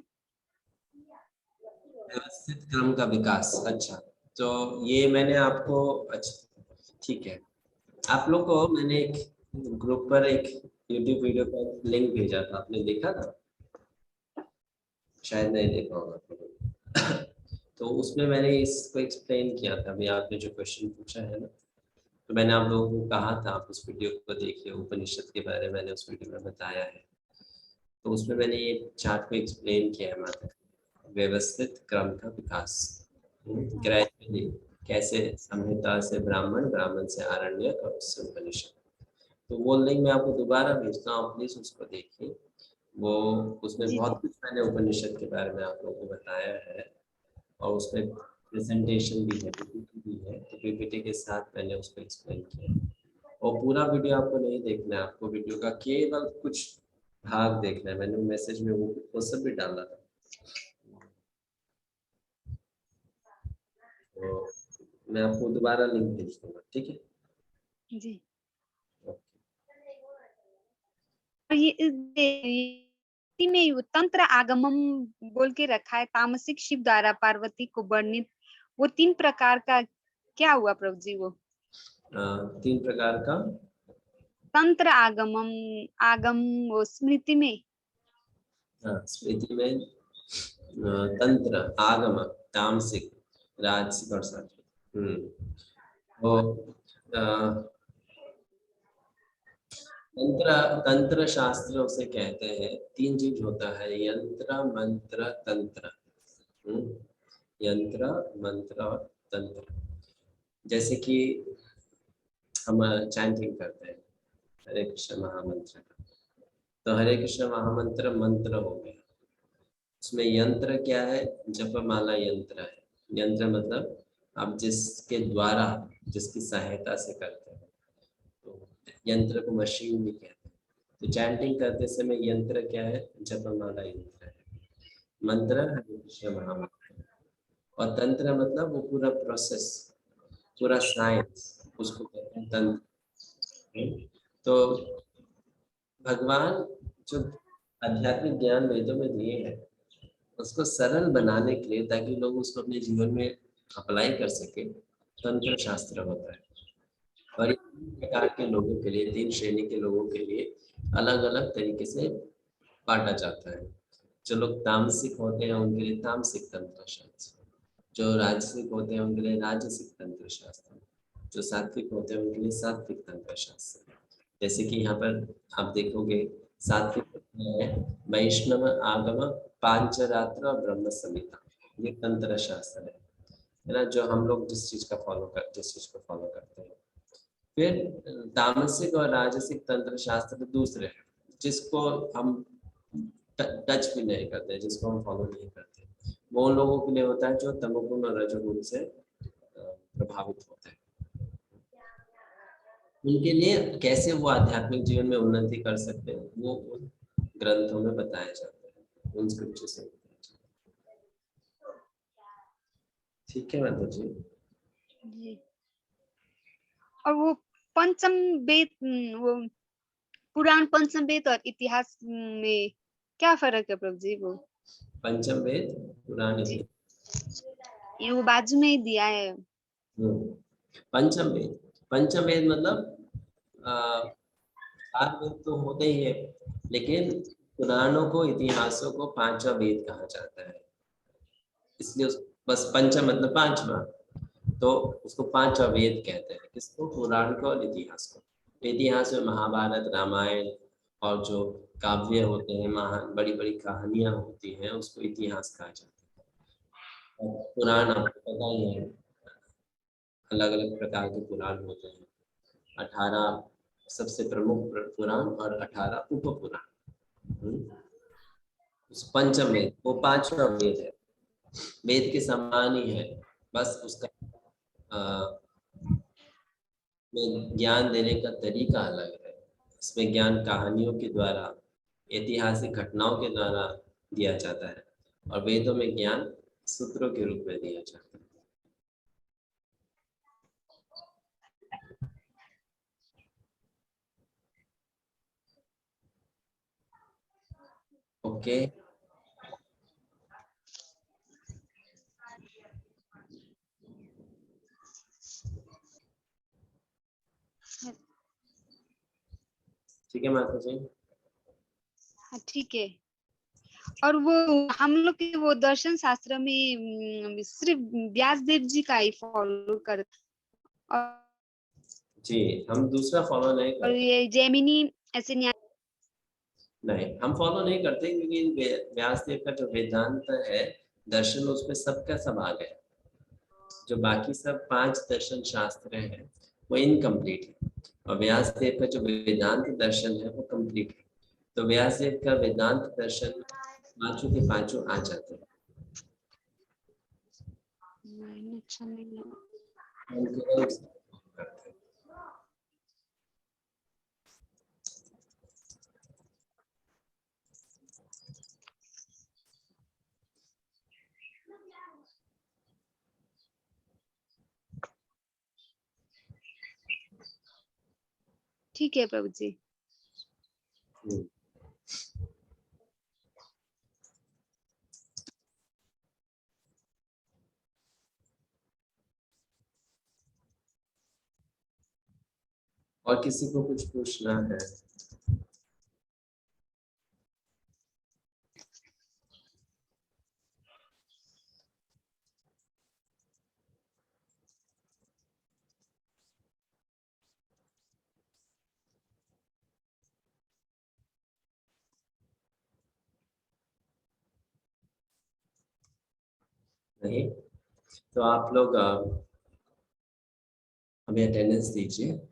व्यवस्थित क्रम का विकास, अच्छा। तो ये मैंने आपको, अच्छा ठीक है, आप लोग को मैंने एक ग्रुप पर एक YouTube वीडियो का लिंक भेजा था, आपने देखा था? शायद नहीं देखा होगा। तो उसमें मैंने इसको एक्सप्लेन किया था। अभी आपने जो क्वेश्चन पूछा है ना, तो मैंने आप लोगों को कहा था आप उस वीडियो को देखिए, उपनिषद के बारे में मैंने उस वीडियो में बताया है। तो उसमें मैंने ये चार्ट को एक्सप्लेन किया है, माता व्यवस्थित क्रम का विकास ग्रेजुअली, कैसे संहिता से ब्राह्मण, ब्राह्मण से आरण्यक और उससे उपनिषद। तो वो लिंक मैं आपको दोबारा भेजता हूँ, प्लीज उसको देखिए। वो उसमें जी बहुत कुछ मैंने उपनिषद के बारे में आप लोगों को बताया है, और उसमें प्रेजेंटेशन भी है, पीपीटी भी है। तो पीपीटी के साथ मैंने उसको एक्सप्लेन किया। और पूरा वीडियो आपको नहीं देखना है, आपको वीडियो का केवल कुछ भाग देखना है। मैंने मैसेज में वो सब भी डाला था। तो मैं आपको दोबारा लिंक भेज दूंगा, ठीक है? जी। ओके। और ये में वो तंत्र आगमम बोल के रखा है, तामसिक शिव द्वारा पार्वती को वर्णित, वो 3 प्रकार का क्या हुआ प्रभु जी? वो 3 प्रकार का तंत्र आगमम, आगम वो स्मृति में, स्मृति में तंत्र आगम तामसिक राजसिक और सात्विक। तो तंत्र तंत्र शास्त्र उसे कहते हैं, 3 चीज होता है, यंत्र मंत्र तंत्र। यंत्र मंत्र और तंत्र। जैसे कि हम चैंटिंग करते हैं हरे कृष्ण महामंत्र का, तो हरे कृष्ण महामंत्र मंत्र हो गया। उसमें यंत्र क्या है? जपमाला यंत्र है। यंत्र मतलब आप जिसके द्वारा, जिसकी सहायता से करते हैं, तो यंत्र को मशीन भी कहते हैं। तो चैंटिंग करते समय यंत्र क्या है? जपमाला यंत्र है। मंत्र हरे कृष्ण महामंत्र। और तंत्र मतलब वो पूरा प्रोसेस, पूरा साइंस, उसको कहते हैं तंत्र। तो भगवान जो आध्यात्मिक ज्ञान वेदों में दिए हैं, उसको सरल बनाने के लिए, ताकि लोग उसको अपने जीवन में अप्लाई कर सके, तंत्र शास्त्र होता है। और 3 प्रकार के लोगों के लिए, 3 श्रेणी के लोगों के लिए अलग अलग तरीके से बांटा जाता है। जो लोग तामसिक होते हैं उनके लिए तामसिक तंत्र शास्त्र, जो राजसिक होते हैं उनके लिए राजसिक तंत्र शास्त्र, जो सात्विक होते हैं उनके लिए सात्विक तंत्र शास्त्र। जैसे कि यहाँ पर आप देखोगे, सात्विक है वैष्णव आगम पांचरात्र और ब्रह्म संहिता, ये तंत्र शास्त्र है ना, जो हम लोग जिस चीज को फॉलो करते हैं। फिर तामसिक और राजसिक तंत्र शास्त्र दूसरे हैं, जिसको हम टच भी नहीं करते, जिसको हम फॉलो नहीं करते। वो उन लोगों के लिए होता है जो तमोगुण और रजोगुण से प्रभावित होते हैं। उनके लिए कैसे वो आध्यात्मिक जीवन में उन्नति कर सकते हैं, वो उन ग्रंथों में बताया जाता है, उन स्क्रिप्चर से बताया जाता है। ठीक है माता जी? जी। और वो पंचम वेद, वो पुराण पंचम वेद और इतिहास में क्या फर्क है प्रभु जी? वो पंचम वेद पुराण जी, ये वो बाजू में ही दिया है। पंचम वेद मतलब 4 वेद तो होते ही है, लेकिन पुराणों को, इतिहासों को 5वां वेद कहा जाता है। इसलिए बस पंचम मतलब 5वां, तो उसको 5वां वेद कहते हैं। किसको? पुराण को और इतिहास को। इतिहास में महाभारत, रामायण और जो काव्य होते हैं, महान बड़ी बड़ी कहानियां होती हैं, उसको इतिहास कहा जाता है। और पुराण आपको पता ही है, अलग अलग प्रकार के पुराण होते हैं। 18 सबसे प्रमुख पुराण और 18 उप पुराण। उस पंचम वेद, वो 5वां वेद है, वेद के समान ही है, बस उसका में ज्ञान देने का तरीका अलग है। इसमें ज्ञान कहानियों के द्वारा, ऐतिहासिक घटनाओं के द्वारा दिया जाता है, और वेदों में ज्ञान सूत्रों के रूप में दिया जाता है। ओके। ठीक है माता जी? हाँ ठीक है। और वो हम लोग के वो दर्शन शास्त्र में सिर्फ व्यास देव जी का ही फॉलो करते, और जी, हम दूसरा फॉलो नहीं करते। ये जैमिनी ऐसे नहीं, हम फॉलो नहीं करते, क्योंकि व्यासदेव का जो वेदांत है दर्शन, उसमें सबका सब आ गया। जो बाकी सब 5 दर्शन शास्त्र हैं वो इनकम्प्लीट है, और व्यासदेव का जो वेदांत दर्शन है वो कंप्लीट है। तो व्यासदेव का वेदांत दर्शन 5 के 5 आ जाते हैं। अच्छा नहीं लगा। हम केवल उसे करते हैं। ठीक है प्रभु जी। और किसी को कुछ पूछना है? नहीं? तो आप लोग अभी अटेंडेंस दीजिए।